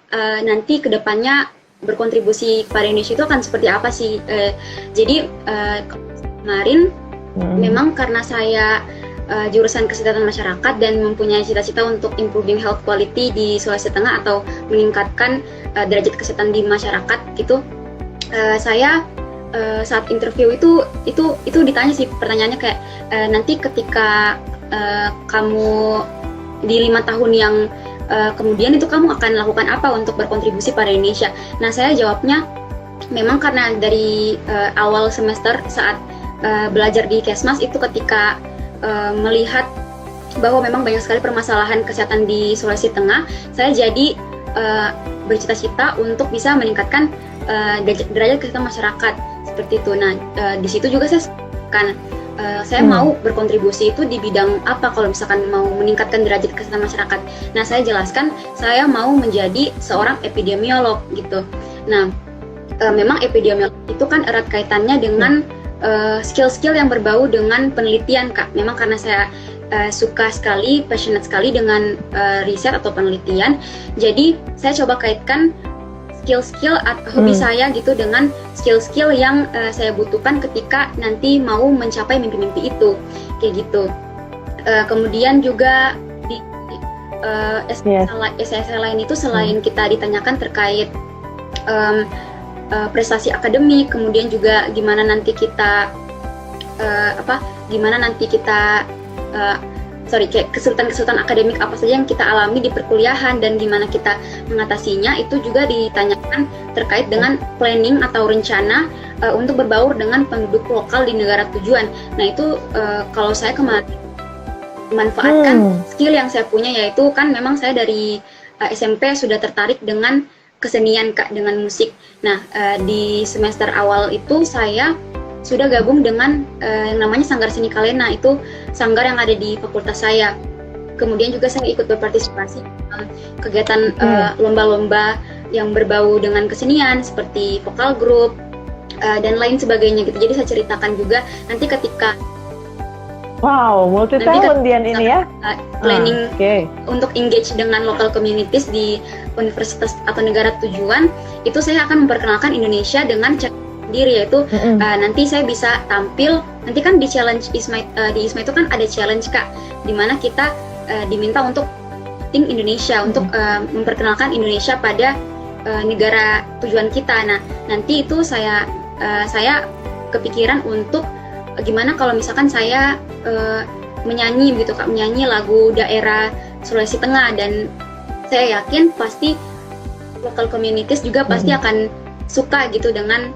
nanti kedepannya berkontribusi kepada Indonesia itu akan seperti apa sih. Jadi kemarin memang karena saya jurusan kesehatan masyarakat dan mempunyai cita-cita untuk improving health quality di Sulawesi Tengah atau meningkatkan derajat kesehatan di masyarakat gitu. Saya saat interview itu ditanya sih pertanyaannya kayak nanti ketika kamu di 5 tahun yang kemudian itu kamu akan lakukan apa untuk berkontribusi pada Indonesia. Nah, saya jawabnya memang karena dari awal semester saat belajar di Kesmas itu ketika melihat bahwa memang banyak sekali permasalahan kesehatan di Sulawesi Tengah, saya jadi bercita-cita untuk bisa meningkatkan derajat kesehatan masyarakat seperti itu. Nah, di situ juga saya mau berkontribusi itu di bidang apa kalau misalkan mau meningkatkan derajat kesehatan masyarakat. Nah, saya jelaskan saya mau menjadi seorang epidemiolog gitu. Nah, memang epidemiolog itu kan erat kaitannya dengan skill-skill yang berbau dengan penelitian Kak. Memang karena saya suka sekali, passionate sekali dengan riset atau penelitian, jadi saya coba kaitkan skill-skill atau hobi saya gitu dengan skill-skill yang saya butuhkan ketika nanti mau mencapai mimpi-mimpi itu, kayak gitu. Kemudian juga di essay lain itu selain kita ditanyakan terkait prestasi akademik, kemudian juga gimana nanti kita kayak kesulitan-kesulitan akademik apa saja yang kita alami di perkuliahan dan gimana kita mengatasinya. Itu juga ditanyakan terkait dengan planning atau rencana untuk berbaur dengan penduduk lokal di negara tujuan. Nah, itu kalau saya kemarin memanfaatkan skill yang saya punya, yaitu kan memang saya dari SMP sudah tertarik dengan kesenian Kak, dengan musik. Nah, di semester awal itu saya sudah gabung dengan yang namanya Sanggar Seni Kalena, itu sanggar yang ada di fakultas saya. Kemudian juga saya ikut berpartisipasi kegiatan lomba-lomba yang berbau dengan kesenian seperti vokal group dan lain sebagainya gitu. Jadi saya ceritakan juga nanti ketika multi talent Dian ini ya. Planning untuk engage dengan local communities di universitas atau negara tujuan, itu saya akan memperkenalkan Indonesia dengan sendiri, yaitu nanti saya bisa tampil, nanti kan di challenge di ISMA itu kan ada challenge Kak, di mana kita diminta untuk tim Indonesia untuk memperkenalkan Indonesia pada negara tujuan kita. Nah, nanti itu saya kepikiran untuk gimana kalau misalkan saya menyanyi gitu Kak, menyanyi lagu daerah Sulawesi Tengah, dan saya yakin pasti local communities juga pasti akan suka gitu dengan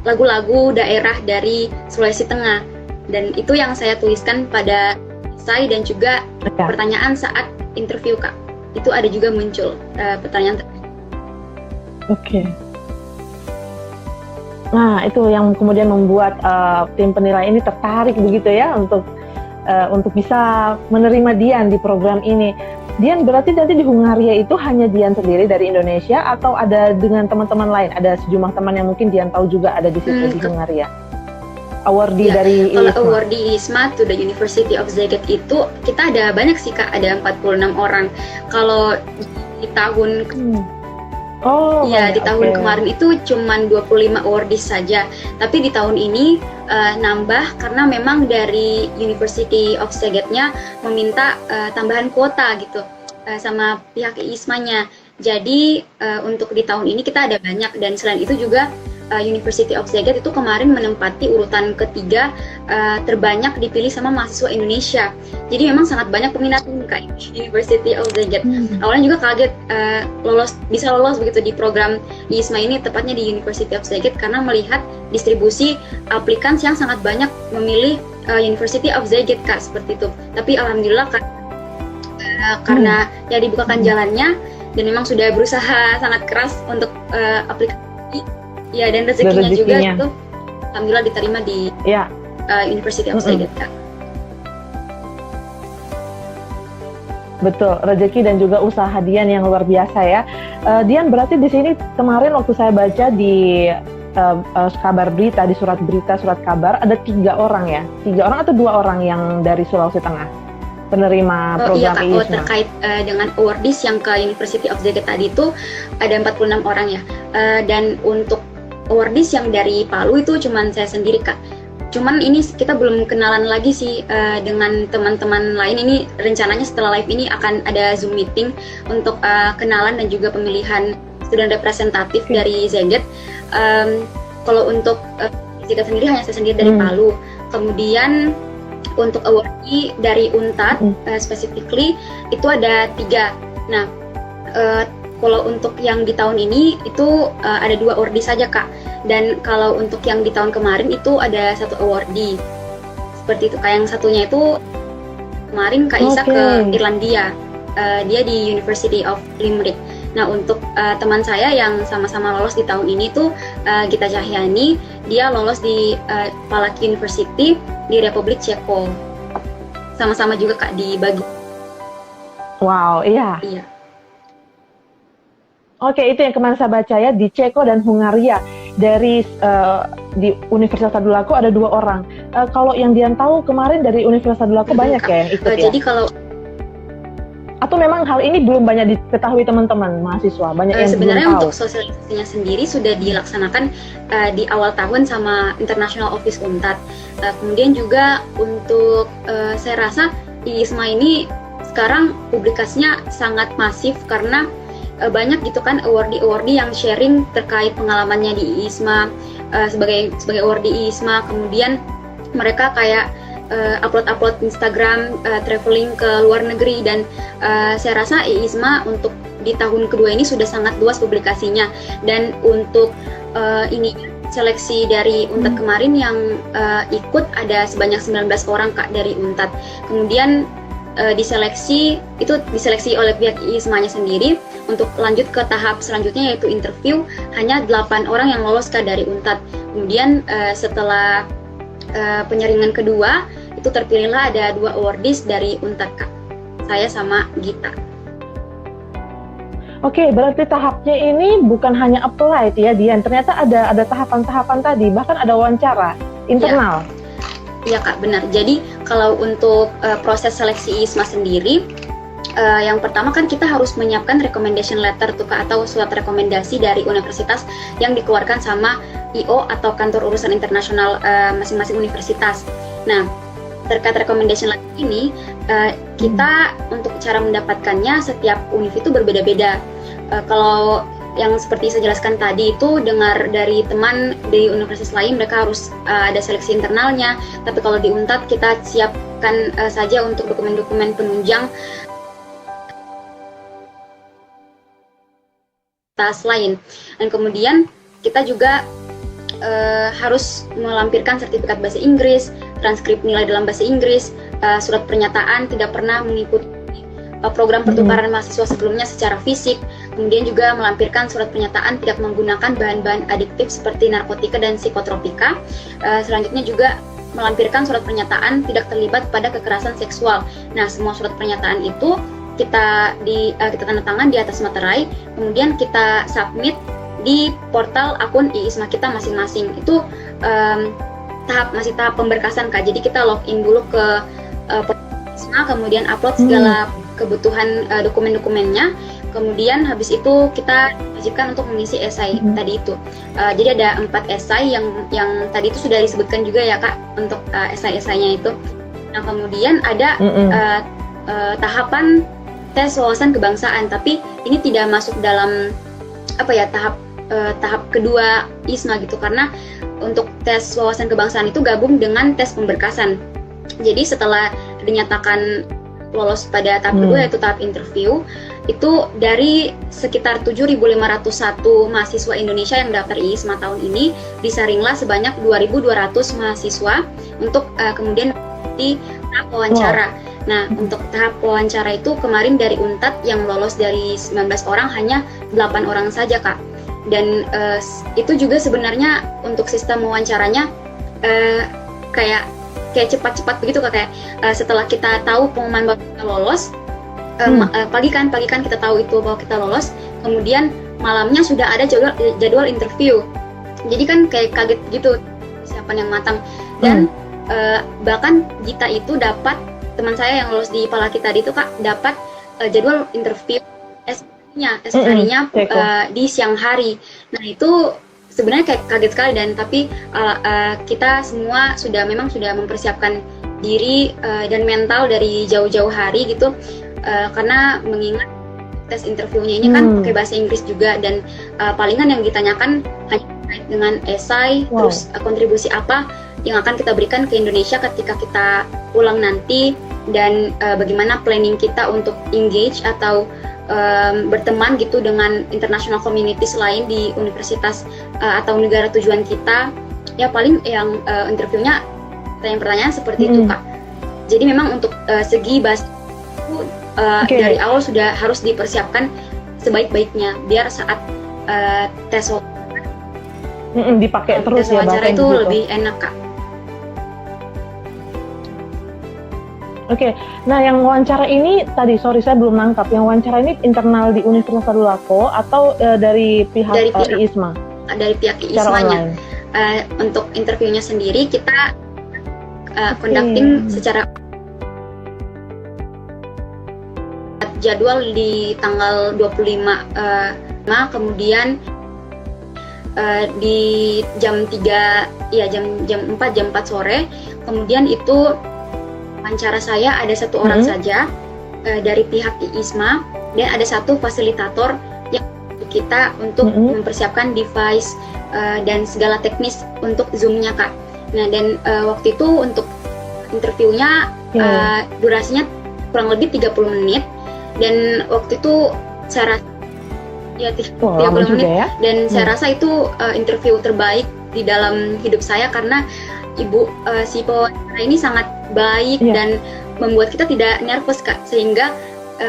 lagu-lagu daerah dari Sulawesi Tengah. Dan itu yang saya tuliskan pada esai dan juga pertanyaan saat interview Kak. Itu ada juga muncul pertanyaan. Oke. Nah, itu yang kemudian membuat tim penilai ini tertarik begitu ya untuk bisa menerima Dian di program ini. Dian, berarti nanti di Hungaria itu hanya Dian sendiri dari Indonesia atau ada dengan teman-teman lain? Ada sejumlah teman yang mungkin Dian tahu juga ada di situ di Hungaria. Awardee dari kalau ISMA. awardee ISMA to the University of Szeged itu kita ada banyak sih Kak, ada 46 orang. Kalau di tahun di tahun kemarin itu cuman 25 awardees saja. Tapi di tahun ini nambah karena memang dari University of Szeged-nya meminta tambahan kuota gitu sama pihak ISMA-nya. Jadi untuk di tahun ini kita ada banyak, dan selain itu juga University of Szeged itu kemarin menempati urutan ketiga terbanyak dipilih sama mahasiswa Indonesia. Jadi memang sangat banyak peminatnya Kak, University of Szeged. Awalnya juga kaget bisa lolos begitu di program ISMA ini, tepatnya di University of Szeged, karena melihat distribusi aplikans yang sangat banyak memilih University of Szeged Kak, seperti itu. Tapi alhamdulillah karena ya dibukakan jalannya, dan memang sudah berusaha sangat keras untuk aplikasi. Ya, dan rezekinya juga itu alhamdulillah diterima di University of Szeged Kak. Betul, rezeki dan juga usaha Dian yang luar biasa ya. Dian, berarti di sini kemarin waktu saya baca di kabar berita, di surat kabar, ada 3 orang ya? 3 orang atau 2 orang yang dari Sulawesi Tengah penerima program Kak, ISMA? Terkait dengan awardees yang ke University of Szeged tadi itu ada 46 orang ya. Dan untuk awardees yang dari Palu itu cuman saya sendiri Kak. Cuman ini kita belum kenalan lagi sih dengan teman-teman lain. Ini rencananya setelah live ini akan ada Zoom meeting untuk kenalan dan juga pemilihan student representatif dari Szeged. Kalau untuk Szeged sendiri hanya saya sendiri dari Palu. Kemudian untuk awardee dari UNTAD specifically itu ada 3. Nah, kalau untuk yang di tahun ini itu ada 2 awardee saja Kak. Dan kalau untuk yang di tahun kemarin itu ada 1 awardee. Seperti itu Kak. Yang satunya itu kemarin Kak Isa ke Irlandia. Dia di University of Limerick. Nah, untuk teman saya yang sama-sama lolos di tahun ini tuh Gita Cahyani, dia lolos di Palak University di Republik Ceko. Sama-sama juga Kak dibagi. Wow, iya. Oke, itu yang kemarin saya baca ya, di Ceko dan Hungaria. Dari di Universitas Tadulako ada 2 orang. Kalau yang Dian tahu kemarin dari Universitas Tadulako banyak ya yang ikut ya? Jadi kalau atau memang hal ini belum banyak diketahui teman-teman mahasiswa, banyak yang sebenarnya belum tahu. untuk sosialisasinya sendiri sudah dilaksanakan di awal tahun sama International Office UNTAD. Kemudian juga untuk saya rasa ISMA ini sekarang publikasinya sangat masif karena banyak gitu kan awardee yang sharing terkait pengalamannya di ISMA sebagai awardee ISMA. Kemudian mereka kayak upload Instagram traveling ke luar negeri, dan saya rasa ISMA untuk di tahun kedua ini sudah sangat luas publikasinya. Dan untuk ini seleksi dari UNTAD kemarin yang ikut ada sebanyak 19 orang Kak dari UNTAD. Kemudian diseleksi oleh pihak ISMA-nya sendiri untuk lanjut ke tahap selanjutnya, yaitu interview. Hanya 8 orang yang lolos Kak dari UNTAD. Kemudian setelah penyaringan kedua itu terpilihlah ada 2 awardees dari UNTAD Kak, saya sama Gita. Oke, berarti tahapnya ini bukan hanya apply ya Dian, ternyata ada tahapan-tahapan tadi, bahkan ada wawancara internal. Iya Kak, benar. Jadi kalau untuk proses seleksi ISMA sendiri, yang pertama kan kita harus menyiapkan recommendation letter tuh Kak, atau surat rekomendasi dari universitas yang dikeluarkan sama IO atau kantor urusan internasional masing-masing universitas. Nah, terkait recommendation letter ini, kita untuk cara mendapatkannya setiap univ itu berbeda-beda. Kalau yang seperti saya jelaskan tadi itu dengar dari teman di universitas lain mereka harus ada seleksi internalnya, tapi kalau di Unpad kita siapkan saja untuk dokumen-dokumen penunjang tas lain. Dan kemudian kita juga harus melampirkan sertifikat bahasa Inggris, transkrip nilai dalam bahasa Inggris, surat pernyataan tidak pernah mengikuti program pertukaran mahasiswa sebelumnya secara fisik, kemudian juga melampirkan surat pernyataan tidak menggunakan bahan-bahan adiktif seperti narkotika dan psikotropika. Selanjutnya juga melampirkan surat pernyataan tidak terlibat pada kekerasan seksual. Nah, semua surat pernyataan itu kita tanda tangan di atas materai, kemudian kita submit di portal akun IISMA kita masing-masing. Itu masih tahap pemberkasan, Kak. Jadi kita login dulu ke IISMA, kemudian upload segala kebutuhan dokumen-dokumennya, kemudian habis itu kita wajibkan untuk mengisi esai tadi itu. Jadi ada 4 esai yang tadi itu sudah disebutkan juga ya, Kak, untuk esai-esainya itu. Nah, kemudian ada tahapan tes wawasan kebangsaan, tapi ini tidak masuk dalam tahap kedua ISMA gitu, karena untuk tes wawasan kebangsaan itu gabung dengan tes pemberkasan. Jadi setelah dinyatakan lolos pada tahap kedua, yaitu tahap interview, itu dari sekitar 7.501 mahasiswa Indonesia yang daftar IISMA tahun ini, disaringlah sebanyak 2.200 mahasiswa untuk kemudian di tahap wawancara. Nah, untuk tahap wawancara itu kemarin dari Unpad yang lolos dari 19 orang hanya 8 orang saja, Kak. Dan itu juga sebenarnya untuk sistem wawancaranya kayak cepat-cepat begitu, Kak. Kayak setelah kita tahu pengumuman bahwa kita lolos, pagi kan kita tahu itu bahwa kita lolos, kemudian malamnya sudah ada jadwal interview. Jadi kan kayak kaget gitu, persiapan yang matang. Dan bahkan Gita itu dapat, teman saya yang lolos di Palaki tadi itu, Kak, dapat jadwal interview esok harinya di siang hari. Nah, itu sebenarnya kayak kaget sekali, dan tapi kita semua sudah mempersiapkan diri dan mental dari jauh-jauh hari gitu, karena mengingat tes interviewnya ini kan pakai bahasa Inggris juga, dan palingan yang ditanyakan hanya terkait dengan esai, terus kontribusi apa yang akan kita berikan ke Indonesia ketika kita pulang nanti, dan bagaimana planning kita untuk engage atau berteman gitu dengan international communities lain di universitas atau negara tujuan kita. Ya paling yang interviewnya pertanyaan seperti itu, Kak. Jadi memang untuk segi bahasa itu dari awal sudah harus dipersiapkan sebaik-baiknya biar saat tes dipakai terus ya, wawancara itu gitu. Lebih enak, Kak. Oke, nah yang wawancara ini tadi, sorry saya belum nangkap, yang wawancara ini internal di Universitas Tadulako atau dari pihak IISMA? Dari pihak IISMA-nya. Untuk interviewnya sendiri kita conducting secara jadwal di tanggal 25 kemudian di jam 3 ya jam 4 sore, kemudian itu wawancara saya ada 1 orang saja dari pihak IISMA, dan ada 1 fasilitator yang kita untuk mempersiapkan device dan segala teknis untuk Zoom-nya, Kak. Nah, dan waktu itu untuk interviewnya durasinya kurang lebih 30 menit, dan waktu itu saya rasa ya 30 menit ya? Dan saya rasa itu interview terbaik di dalam hidup saya, karena Ibu si pewawancara ini sangat baik dan membuat kita tidak nervous, Kak, sehingga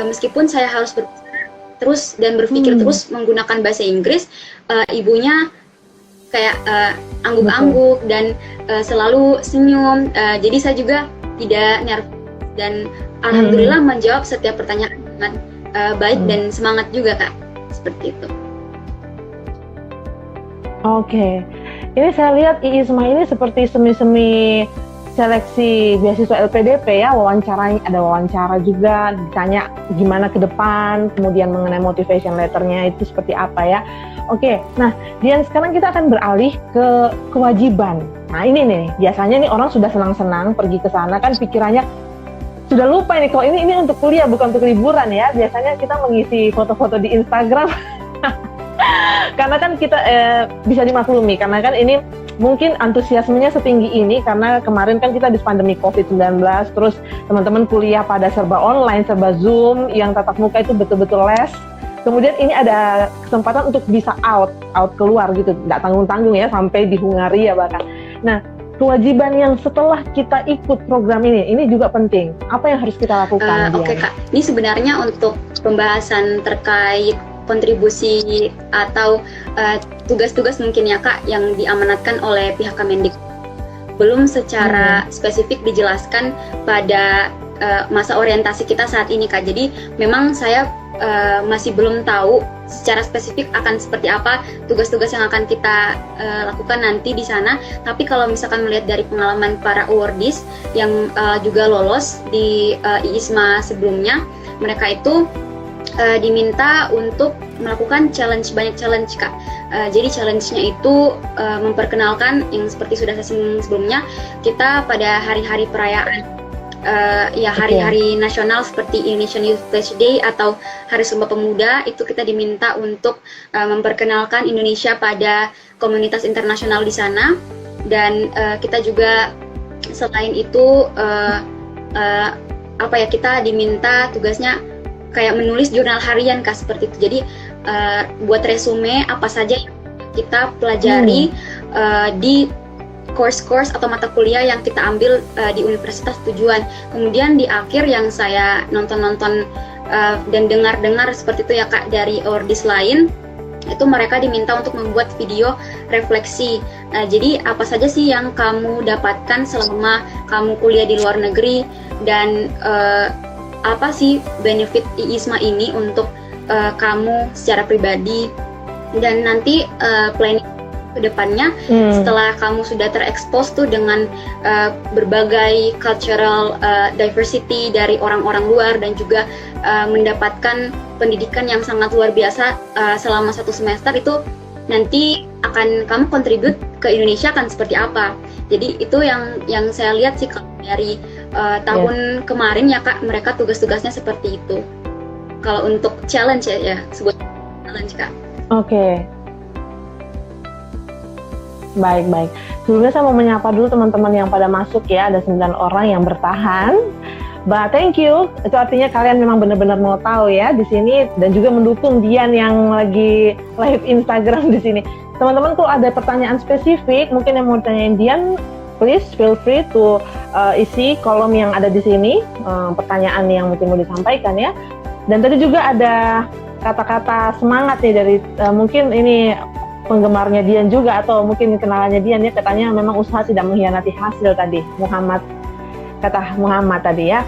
meskipun saya harus berbicara terus dan berpikir terus menggunakan bahasa Inggris, ibunya kayak angguk-angguk dan selalu senyum, jadi saya juga tidak nervous, dan alhamdulillah menjawab setiap pertanyaan dengan baik dan semangat juga, Kak, seperti itu. Oke. Ini saya lihat IISMA ini seperti semi-semi seleksi beasiswa LPDP ya, ada wawancara juga, ditanya gimana ke depan, kemudian mengenai motivation letternya itu seperti apa ya. Oke, nah Dian, sekarang kita akan beralih ke kewajiban. Nah ini nih, biasanya nih orang sudah senang-senang pergi ke sana kan, pikirannya sudah lupa ini kok ini untuk kuliah bukan untuk liburan ya. Biasanya kita mengisi foto-foto di Instagram karena kan kita bisa dimaklumi karena kan ini mungkin antusiasmenya setinggi ini karena kemarin kan kita habis pandemi COVID-19, terus teman-teman kuliah pada serba online, serba Zoom, yang tatap muka itu betul-betul les. Kemudian ini ada kesempatan untuk bisa out keluar gitu, nggak tanggung-tanggung ya, sampai di Hungaria bahkan. Nah, kewajiban yang setelah kita ikut program ini juga penting. Apa yang harus kita lakukan? Oke Kak, ini sebenarnya untuk pembahasan terkait kontribusi atau tugas-tugas mungkin ya Kak yang diamanatkan oleh pihak Kemendikbud belum secara spesifik dijelaskan pada masa orientasi kita saat ini Kak. Jadi memang saya masih belum tahu secara spesifik akan seperti apa tugas-tugas yang akan kita lakukan nanti di sana. Tapi kalau misalkan melihat dari pengalaman para awardees yang juga lolos di IISMA sebelumnya, mereka itu diminta untuk melakukan banyak challenge Kak. Jadi challenge-nya itu memperkenalkan yang seperti sudah saya singgung sebelumnya, kita pada hari-hari perayaan hari-hari nasional seperti Indonesian Youth Pledge Day atau Hari Sumpah Pemuda, itu kita diminta untuk memperkenalkan Indonesia pada komunitas internasional di sana. Dan kita juga selain itu kita diminta tugasnya kayak menulis jurnal harian Kak, seperti itu. Jadi buat resume apa saja yang kita pelajari di course atau mata kuliah yang kita ambil di universitas tujuan. Kemudian di akhir yang saya nonton dan dengar seperti itu ya Kak dari awardees lain, itu mereka diminta untuk membuat video refleksi. Jadi apa saja sih yang kamu dapatkan selama kamu kuliah di luar negeri, dan apa sih benefit IISMA ini untuk kamu secara pribadi, dan nanti planning kedepannya setelah kamu sudah terekspos tuh dengan berbagai cultural diversity dari orang-orang luar dan juga mendapatkan pendidikan yang sangat luar biasa selama 1 semester, itu nanti akan kamu kontribut ke Indonesia akan seperti apa. Jadi itu yang saya lihat sih dari tahun kemarin ya Kak, mereka tugas-tugasnya seperti itu. Kalau untuk challenge ya sebut challenge Kak. Oke. Baik. Sebelumnya saya mau menyapa dulu teman-teman yang pada masuk ya, ada 9 orang yang bertahan. But thank you, itu artinya kalian memang benar-benar mau tahu ya di sini dan juga mendukung Dian yang lagi live Instagram di sini. Teman-teman kalau ada pertanyaan spesifik mungkin yang mau tanyain Dian, please feel free to isi kolom yang ada di sini, pertanyaan yang mungkin mau disampaikan ya. Dan tadi juga ada kata-kata semangat nih dari mungkin ini penggemarnya Dian juga atau mungkin kenalannya Dian ya, katanya memang usaha tidak mengkhianati hasil tadi, kata Muhammad tadi ya.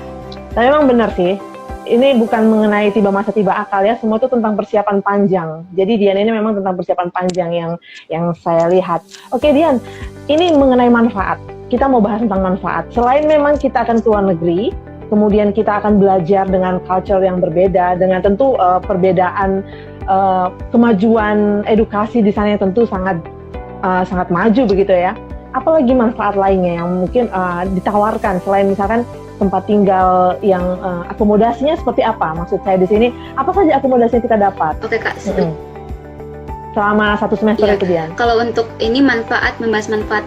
Tapi memang benar sih, ini bukan mengenai tiba masa tiba akal ya, semua itu tentang persiapan panjang. Jadi Dian ini memang tentang persiapan panjang yang saya lihat. Oke Dian, ini mengenai manfaat, kita mau bahas tentang manfaat. Selain memang kita akan ke luar negeri, kemudian kita akan belajar dengan culture yang berbeda, dengan tentu perbedaan kemajuan edukasi di sana yang tentu sangat maju begitu ya. Apalagi manfaat lainnya yang mungkin ditawarkan selain misalkan tempat tinggal yang akomodasinya seperti apa? Maksud saya di sini apa saja akomodasi yang kita dapat? Oke Kak. Selama 1 semester itu Dian. Kalau untuk ini membahas manfaat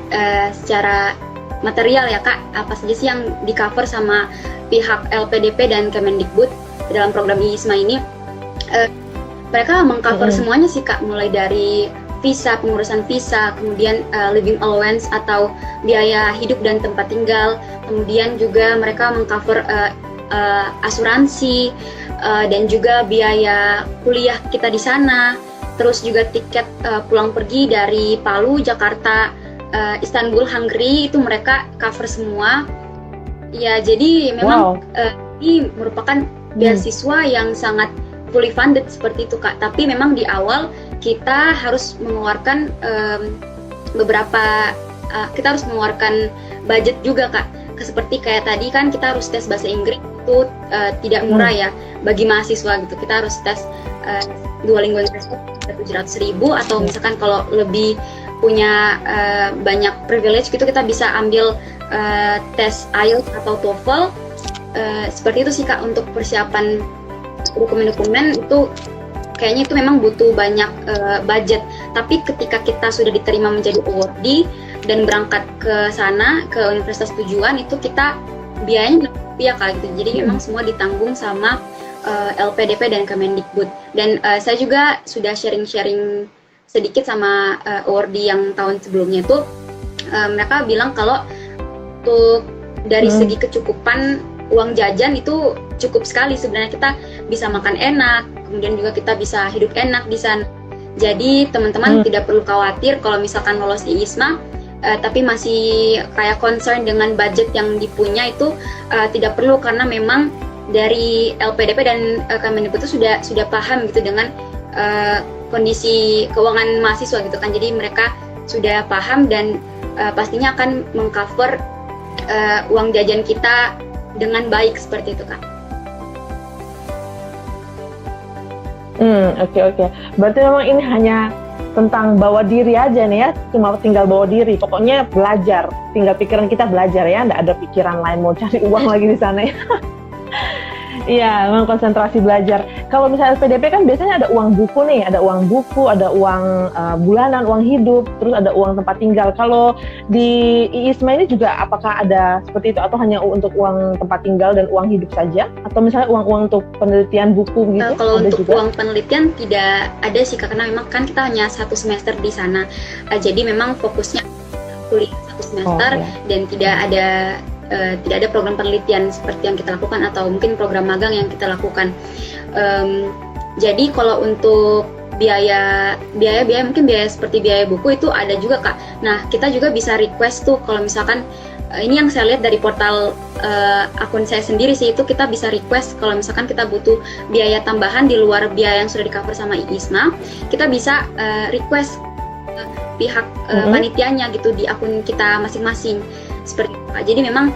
secara material ya Kak, apa saja sih yang di cover sama pihak LPDP dan Kemendikbud dalam program IISMA ini? Mereka mengcover semuanya sih Kak, mulai dari visa, pengurusan visa, kemudian living allowance atau biaya hidup dan tempat tinggal, kemudian juga mereka mengcover asuransi dan juga biaya kuliah kita di sana, terus juga tiket pulang pergi dari Palu, Jakarta, Istanbul, Hungary, itu mereka cover semua. Ya jadi memang ini merupakan beasiswa yang sangat fully funded seperti itu Kak, tapi memang di awal kita harus mengeluarkan kita harus mengeluarkan budget juga Kak. Seperti kayak tadi kan kita harus tes bahasa Inggris, itu tidak murah ya bagi mahasiswa gitu. Kita harus tes Duolingo Inggris 700.000, atau misalkan kalau lebih punya banyak privilege gitu kita bisa ambil tes IELTS atau TOEFL seperti itu sih Kak untuk persiapan dokumen-dokumen itu kayaknya itu memang butuh banyak budget. Tapi ketika kita sudah diterima menjadi awardee dan berangkat ke sana ke universitas tujuan itu kita biayanya ya Kak gitu. Jadi memang semua ditanggung sama LPDP dan Kemendikbud. Dan saya juga sudah sharing-sharing sedikit sama awardee yang tahun sebelumnya itu mereka bilang kalau untuk dari segi kecukupan uang jajan itu cukup sekali sebenarnya, kita bisa makan enak, kemudian juga kita bisa hidup enak di sana. Jadi teman-teman tidak perlu khawatir kalau misalkan lolos di ISMA tapi masih kayak concern dengan budget yang dipunya itu tidak perlu, karena memang dari LPDP dan Kemendikbud itu sudah paham gitu dengan kondisi keuangan mahasiswa gitu kan. Jadi mereka sudah paham dan pastinya akan mengcover uang jajan kita dengan baik seperti itu Kak. Oke. Berarti memang ini hanya tentang bawa diri aja nih ya, cuma tinggal bawa diri. Pokoknya belajar, tinggal pikiran kita belajar ya, nggak ada pikiran lain mau cari uang lagi di sana ya. Iya, memang konsentrasi belajar. Kalau misalnya LPDP kan biasanya ada uang buku nih, ada uang buku, ada uang bulanan, uang hidup, terus ada uang tempat tinggal. Kalau di ISMA ini juga apakah ada seperti itu atau hanya untuk uang tempat tinggal dan uang hidup saja? Atau misalnya uang-uang untuk penelitian buku gitu? Kalau ada untuk juga? Uang penelitian tidak ada sih, karena memang kan kita hanya 1 semester di sana. Jadi memang fokusnya kuliah 1 semester dan tidak ada program penelitian seperti yang kita lakukan atau mungkin program magang yang kita lakukan. Jadi kalau untuk biaya mungkin biaya seperti biaya buku itu ada juga Kak. Nah kita juga bisa request tuh kalau misalkan ini yang saya lihat dari portal akun saya sendiri sih, itu kita bisa request kalau misalkan kita butuh biaya tambahan di luar biaya yang sudah di cover sama ISMA, kita bisa request pihak panitianya gitu di akun kita masing-masing seperti itu Kak. Jadi memang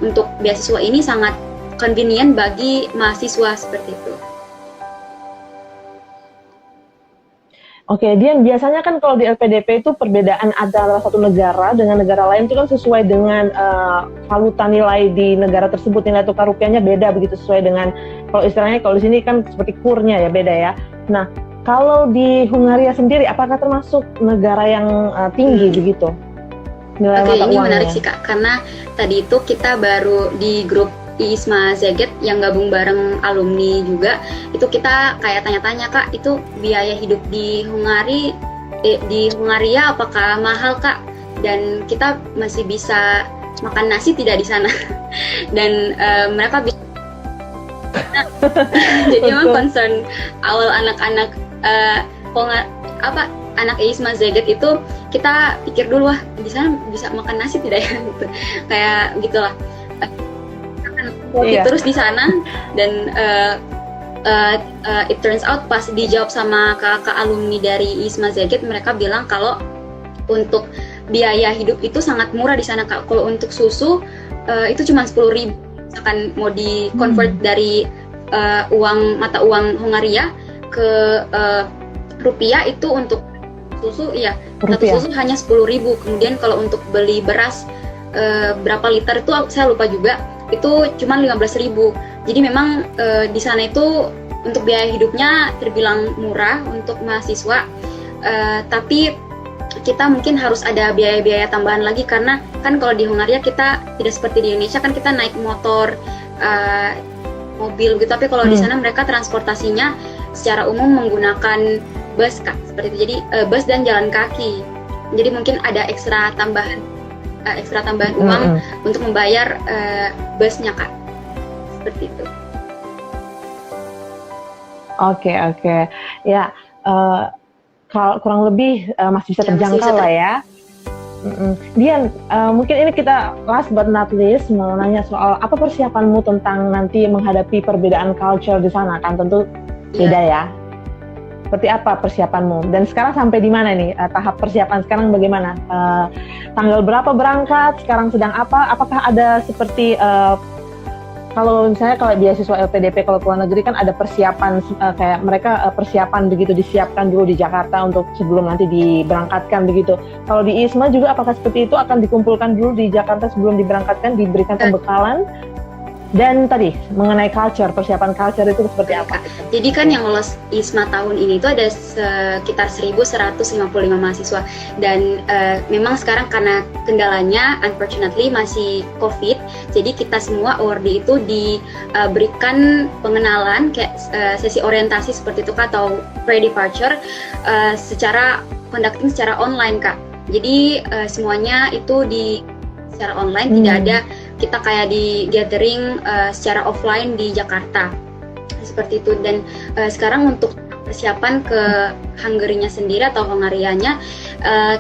untuk beasiswa ini sangat convenient bagi mahasiswa seperti itu. Oke, Dian, biasanya kan kalau di LPDP itu perbedaan antara satu negara dengan negara lain itu kan sesuai dengan valuta nilai di negara tersebut, nilai tukar rupiahnya beda begitu sesuai dengan, kalau istilahnya kalau di sini kan seperti kurnya ya beda ya. Nah, kalau di Hungaria sendiri apakah termasuk negara yang tinggi begitu? Nilai Oke, mata ini uangnya? menarik sih Kak, karena tadi itu kita baru di grup ISMA Szeged yang gabung bareng alumni juga, itu kita kayak tanya-tanya Kak, itu biaya hidup di Hungaria apakah mahal Kak? Dan kita masih bisa makan nasi tidak di sana? Dan mereka bisa jadi memang concern awal anak-anak anak ISMA Szeged itu kita pikir dulu, wah di sana bisa makan nasi tidak ya? Gitu. Kayak gitulah. Terus di sana dan it turns out pas dijawab sama kakak alumni dari ISMA Szeged, mereka bilang kalau untuk biaya hidup itu sangat murah di sana Kak. Kalau untuk susu itu cuma 10.000, misalkan mau di convert dari mata uang Hungaria ke rupiah, itu untuk susu satu susu hanya 10.000. Kemudian kalau untuk beli beras berapa liter itu saya lupa juga, itu cuma 15.000. Jadi memang di sana itu untuk biaya hidupnya terbilang murah untuk mahasiswa, tapi kita mungkin harus ada biaya-biaya tambahan lagi, karena kan kalau di Hungaria kita tidak seperti di Indonesia kan kita naik motor, mobil gitu, tapi kalau di sana mereka transportasinya secara umum menggunakan bus Kak, seperti itu. Jadi bus dan jalan kaki. Jadi mungkin ada ekstra tambahan uang untuk membayar busnya Kak, seperti itu. Oke. Ya, kurang lebih masih bisa terjangkau lah ya. Dian, mungkin ini kita last but not least mau nanya soal apa persiapanmu tentang nanti menghadapi perbedaan culture di sana, kan tentu beda ya. Seperti apa persiapanmu? Dan sekarang sampai di mana nih tahap persiapan sekarang bagaimana? Tanggal berapa berangkat? Sekarang sedang apa? Apakah ada seperti kalau misalnya kalau beasiswa LPDP kalau ke luar negeri kan ada persiapan kayak mereka persiapan begitu disiapkan dulu di Jakarta untuk sebelum nanti diberangkatkan begitu. Kalau di ISMA juga apakah seperti itu akan dikumpulkan dulu di Jakarta sebelum diberangkatkan, diberikan pembekalan? Dan tadi mengenai culture, persiapan culture itu seperti apa? Jadi kan yang lolos ISMA tahun ini itu ada sekitar 1.155 mahasiswa, dan memang sekarang karena kendalanya unfortunately masih COVID, jadi kita semua awardee itu diberikan pengenalan kayak sesi orientasi seperti itu Kak, atau pre-departure secara conducting secara online Kak. Jadi semuanya itu secara online, tidak ada kita kayak di gathering secara offline di Jakarta seperti itu. Dan sekarang untuk persiapan ke Hungary-nya sendiri atau Hongarianya,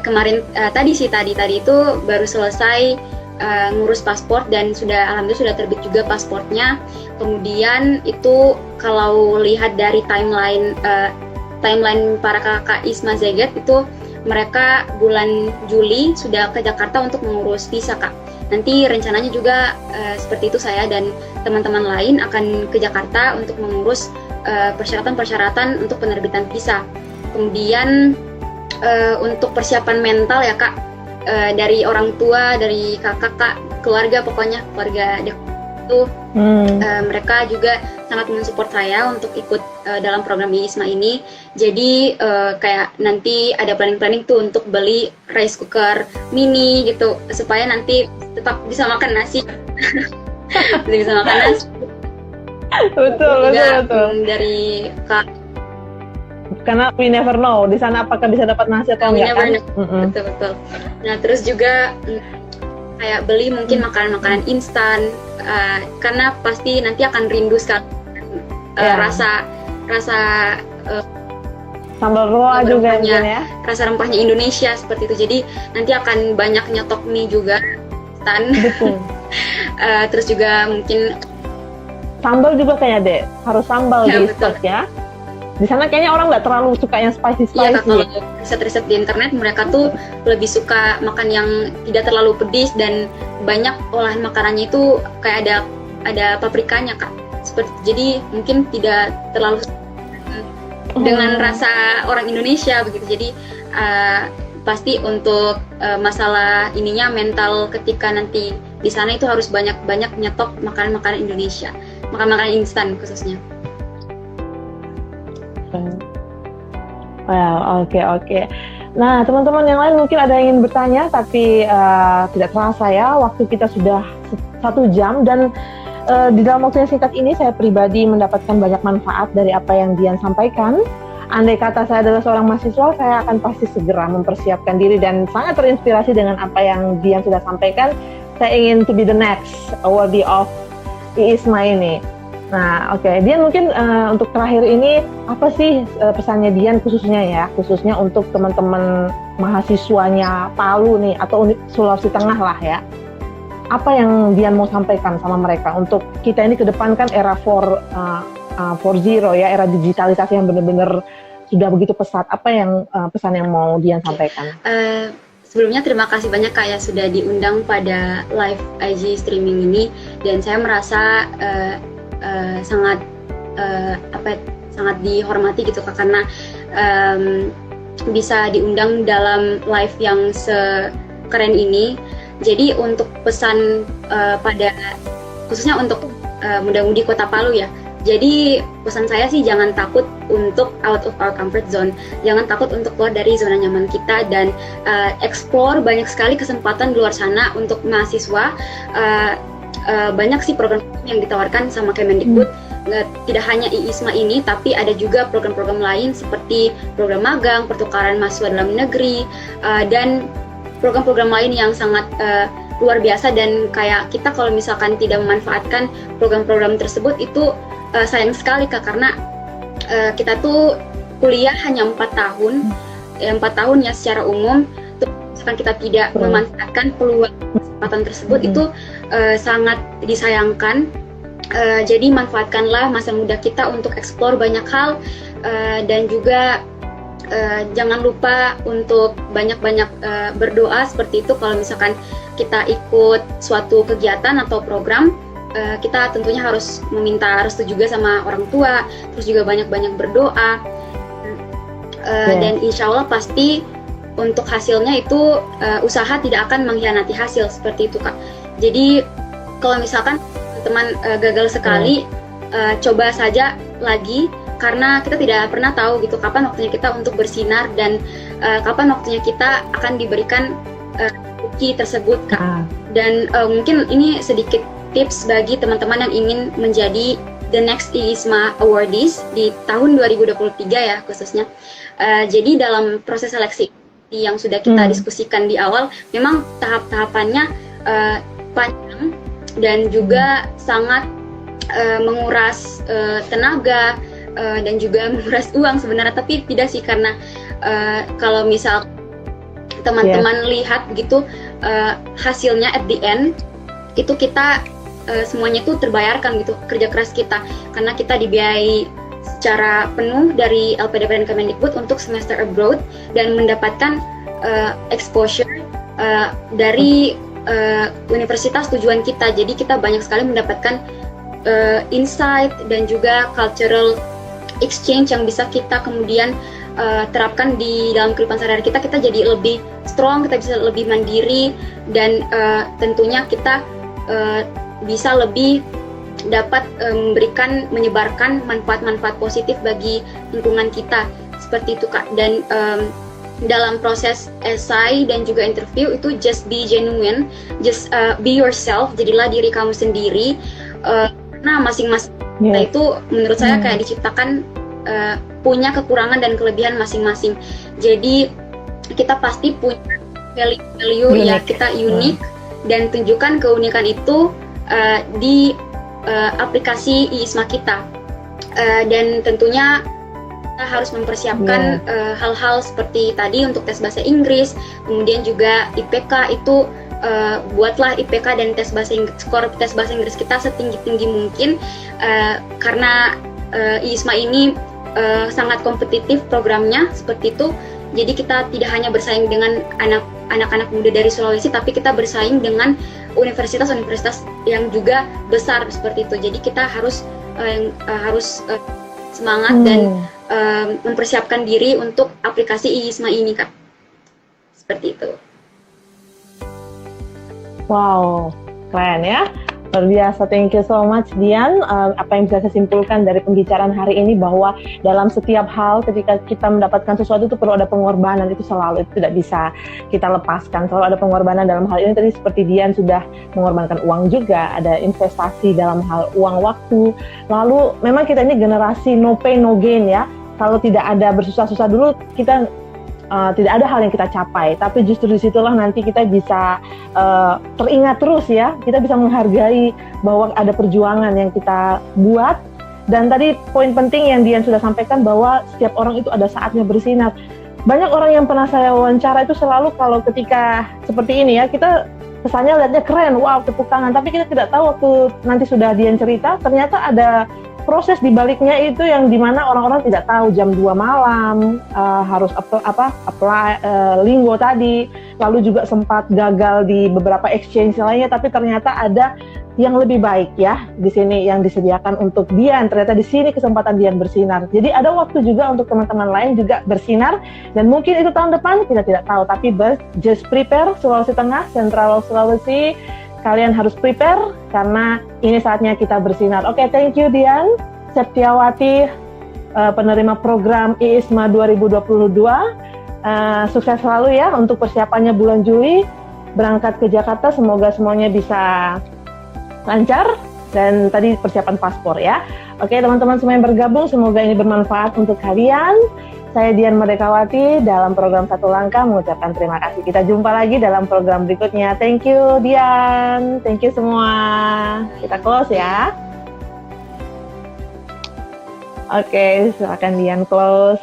kemarin tadi itu baru selesai ngurus paspor, dan alhamdulillah sudah terbit juga paspornya. Kemudian itu kalau lihat dari timeline para kakak ISMA Szeged itu, mereka bulan Juli sudah ke Jakarta untuk mengurus visa Kak. Nanti rencananya juga seperti itu, saya dan teman-teman lain akan ke Jakarta untuk mengurus persyaratan-persyaratan untuk penerbitan visa. Kemudian untuk persiapan mental ya Kak, dari orang tua, dari kakak, keluarga, pokoknya keluarga itu mereka juga sangat mensupport saya untuk ikut dalam program ISMA ini. Jadi kayak nanti ada planning tuh untuk beli rice cooker mini gitu, supaya nanti tetap bisa makan nasi. Bisa makan nasi. Betul. Dari Kak, karena we never know di sana apakah bisa dapat nasi atau enggak kan. Betul. Nah terus juga kayak beli mungkin makanan-makanan instan, karena pasti nanti akan rindu sekali rasa sambal roa juga ya, rasa rempahnya Indonesia seperti itu. Jadi nanti akan banyak nyetok mie juga instan. Betul. Terus juga mungkin sambal juga kayaknya Dek, harus sambal di betul. stok ya. Di sana kayaknya orang nggak terlalu suka yang spicy. Iya, kalau riset-riset di internet, mereka tuh lebih suka makan yang tidak terlalu pedis, dan banyak olahan makanannya itu kayak ada paprikanya Kak. Jadi mungkin tidak terlalu dengan rasa orang Indonesia begitu. Jadi pasti untuk masalah ininya mental ketika nanti di sana itu harus banyak nyetok makanan-makanan Indonesia, makanan instan khususnya. Well, oke. Nah, teman-teman yang lain mungkin ada yang ingin bertanya, tapi tidak terasa ya, waktu kita sudah 1 jam, dan di dalam waktu yang singkat ini saya pribadi mendapatkan banyak manfaat dari apa yang Dian sampaikan. Andai kata saya adalah seorang mahasiswa, saya akan pasti segera mempersiapkan diri dan sangat terinspirasi dengan apa yang Dian sudah sampaikan. Saya ingin to be the next awardee of ISMA ini. Nah, oke. Dian mungkin untuk terakhir ini, apa sih pesannya Dian khususnya untuk teman-teman mahasiswanya Palu nih, atau Sulawesi Tengah lah ya. Apa yang Dian mau sampaikan sama mereka untuk kita ini ke depan kan era 4.0 ya, era digitalisasi yang benar-benar sudah begitu pesat. Apa yang pesan yang mau Dian sampaikan? Sebelumnya terima kasih banyak Kak ya sudah diundang pada live IG streaming ini, dan saya merasa sangat dihormati gitu Kak, karena bisa diundang dalam live yang sekeren ini. Jadi untuk pesan khususnya untuk muda-mudi Kota Palu ya. Jadi pesan saya sih, jangan takut untuk out of our comfort zone, jangan takut untuk keluar dari zona nyaman kita, dan explore banyak sekali kesempatan di luar sana untuk mahasiswa. Banyak sih program yang ditawarkan sama Kemendikbud, tidak hanya ISMA ini, tapi ada juga program-program lain seperti program magang, pertukaran mahasiswa dalam negeri, dan program-program lain yang sangat luar biasa. Dan kayak kita kalau misalkan tidak memanfaatkan program-program tersebut itu sayang sekali Kak, karena kita tuh kuliah hanya 4 tahun, 4 tahun ya secara umum. Misalkan kita tidak memanfaatkan peluang kesempatan tersebut, itu sangat disayangkan. Jadi manfaatkanlah masa muda kita untuk eksplor banyak hal, dan juga jangan lupa untuk banyak-banyak berdoa seperti itu. Kalau misalkan kita ikut suatu kegiatan atau program, kita tentunya harus meminta restu juga sama orang tua, terus juga banyak-banyak berdoa, dan insya Allah pasti untuk hasilnya itu usaha tidak akan mengkhianati hasil, seperti itu Kak. Jadi kalau misalkan teman gagal sekali, coba saja lagi, karena kita tidak pernah tahu gitu kapan waktunya kita untuk bersinar dan kapan waktunya kita akan diberikan rezeki tersebut, Kak. Dan mungkin ini sedikit tips bagi teman-teman yang ingin menjadi the next IISMA awardees di tahun 2023 ya khususnya. Jadi dalam proses seleksi yang sudah kita diskusikan di awal, memang tahap-tahapannya panjang dan juga sangat menguras tenaga dan juga menguras uang sebenarnya, tapi tidak sih, karena kalau misal teman-teman lihat gitu hasilnya at the end itu kita semuanya itu terbayarkan gitu kerja keras kita, karena kita dibiayai secara penuh dari LPDP dan Kemendikbud untuk semester abroad dan mendapatkan exposure dari universitas tujuan kita. Jadi kita banyak sekali mendapatkan insight dan juga cultural exchange yang bisa kita kemudian terapkan di dalam kehidupan sehari-hari kita. Kita jadi lebih strong, kita bisa lebih mandiri, dan tentunya kita bisa lebih dapat menyebarkan manfaat-manfaat positif bagi lingkungan kita, seperti itu, Kak. Dan dalam proses essay dan juga interview itu just be genuine, just be yourself, jadilah diri kamu sendiri. Nah, masing-masing kita itu menurut saya kayak diciptakan punya kekurangan dan kelebihan masing-masing. Jadi kita pasti punya value ya, kita unik, dan tunjukkan keunikan itu di aplikasi IISMA kita. Dan tentunya kita harus mempersiapkan hal-hal seperti tadi untuk tes bahasa Inggris, kemudian juga IPK itu buatlah IPK dan skor tes bahasa Inggris kita setinggi-tinggi mungkin, karena IISMA ini sangat kompetitif programnya seperti itu. Jadi kita tidak hanya bersaing dengan anak-anak muda dari Sulawesi, tapi kita bersaing dengan universitas-universitas yang juga besar seperti itu. Jadi kita harus semangat dan mempersiapkan diri untuk aplikasi IISMA ini, Kak. Seperti itu. Wow, keren ya. Luar biasa, thank you so much Dian. Apa yang bisa saya simpulkan dari pembicaraan hari ini bahwa dalam setiap hal ketika kita mendapatkan sesuatu itu perlu ada pengorbanan, itu selalu, itu tidak bisa kita lepaskan. Selalu ada pengorbanan dalam hal ini. Tadi seperti Dian sudah mengorbankan uang juga, ada investasi dalam hal uang, waktu. Lalu memang kita ini generasi no pain no gain ya. Kalau tidak ada bersusah-susah dulu, kita tidak ada hal yang kita capai, tapi justru disitulah nanti kita bisa teringat terus ya, kita bisa menghargai bahwa ada perjuangan yang kita buat. Dan tadi poin penting yang Dian sudah sampaikan bahwa setiap orang itu ada saatnya bersinar. Banyak orang yang pernah saya wawancara itu selalu kalau ketika seperti ini ya, kita kesannya lihatnya keren, wow, tepuk tangan, tapi kita tidak tahu waktu nanti sudah Dian cerita, ternyata ada proses di baliknya itu yang dimana orang-orang tidak tahu. Jam 2 malam harus apply linggo tadi, lalu juga sempat gagal di beberapa exchange lainnya, tapi ternyata ada yang lebih baik ya di sini yang disediakan untuk Dian. Ternyata di sini kesempatan Dian bersinar. Jadi ada waktu juga untuk teman-teman lain juga bersinar, dan mungkin itu tahun depan kita tidak tahu, tapi just prepare. Sulawesi Tengah, Sentral Sulawesi, kalian harus prepare karena ini saatnya kita bersinar. Oke, thank you Dian Septiawati, penerima program IISMA 2022. Sukses selalu ya untuk persiapannya bulan Juli. Berangkat ke Jakarta, semoga semuanya bisa lancar, dan tadi persiapan paspor ya. Oke teman-teman semua yang bergabung, semoga ini bermanfaat untuk kalian. Saya Dian Merdekawati dalam program Satu Langkah mengucapkan terima kasih. Kita jumpa lagi dalam program berikutnya. Thank you Dian, thank you semua. Kita close ya. Oke, silakan Dian close.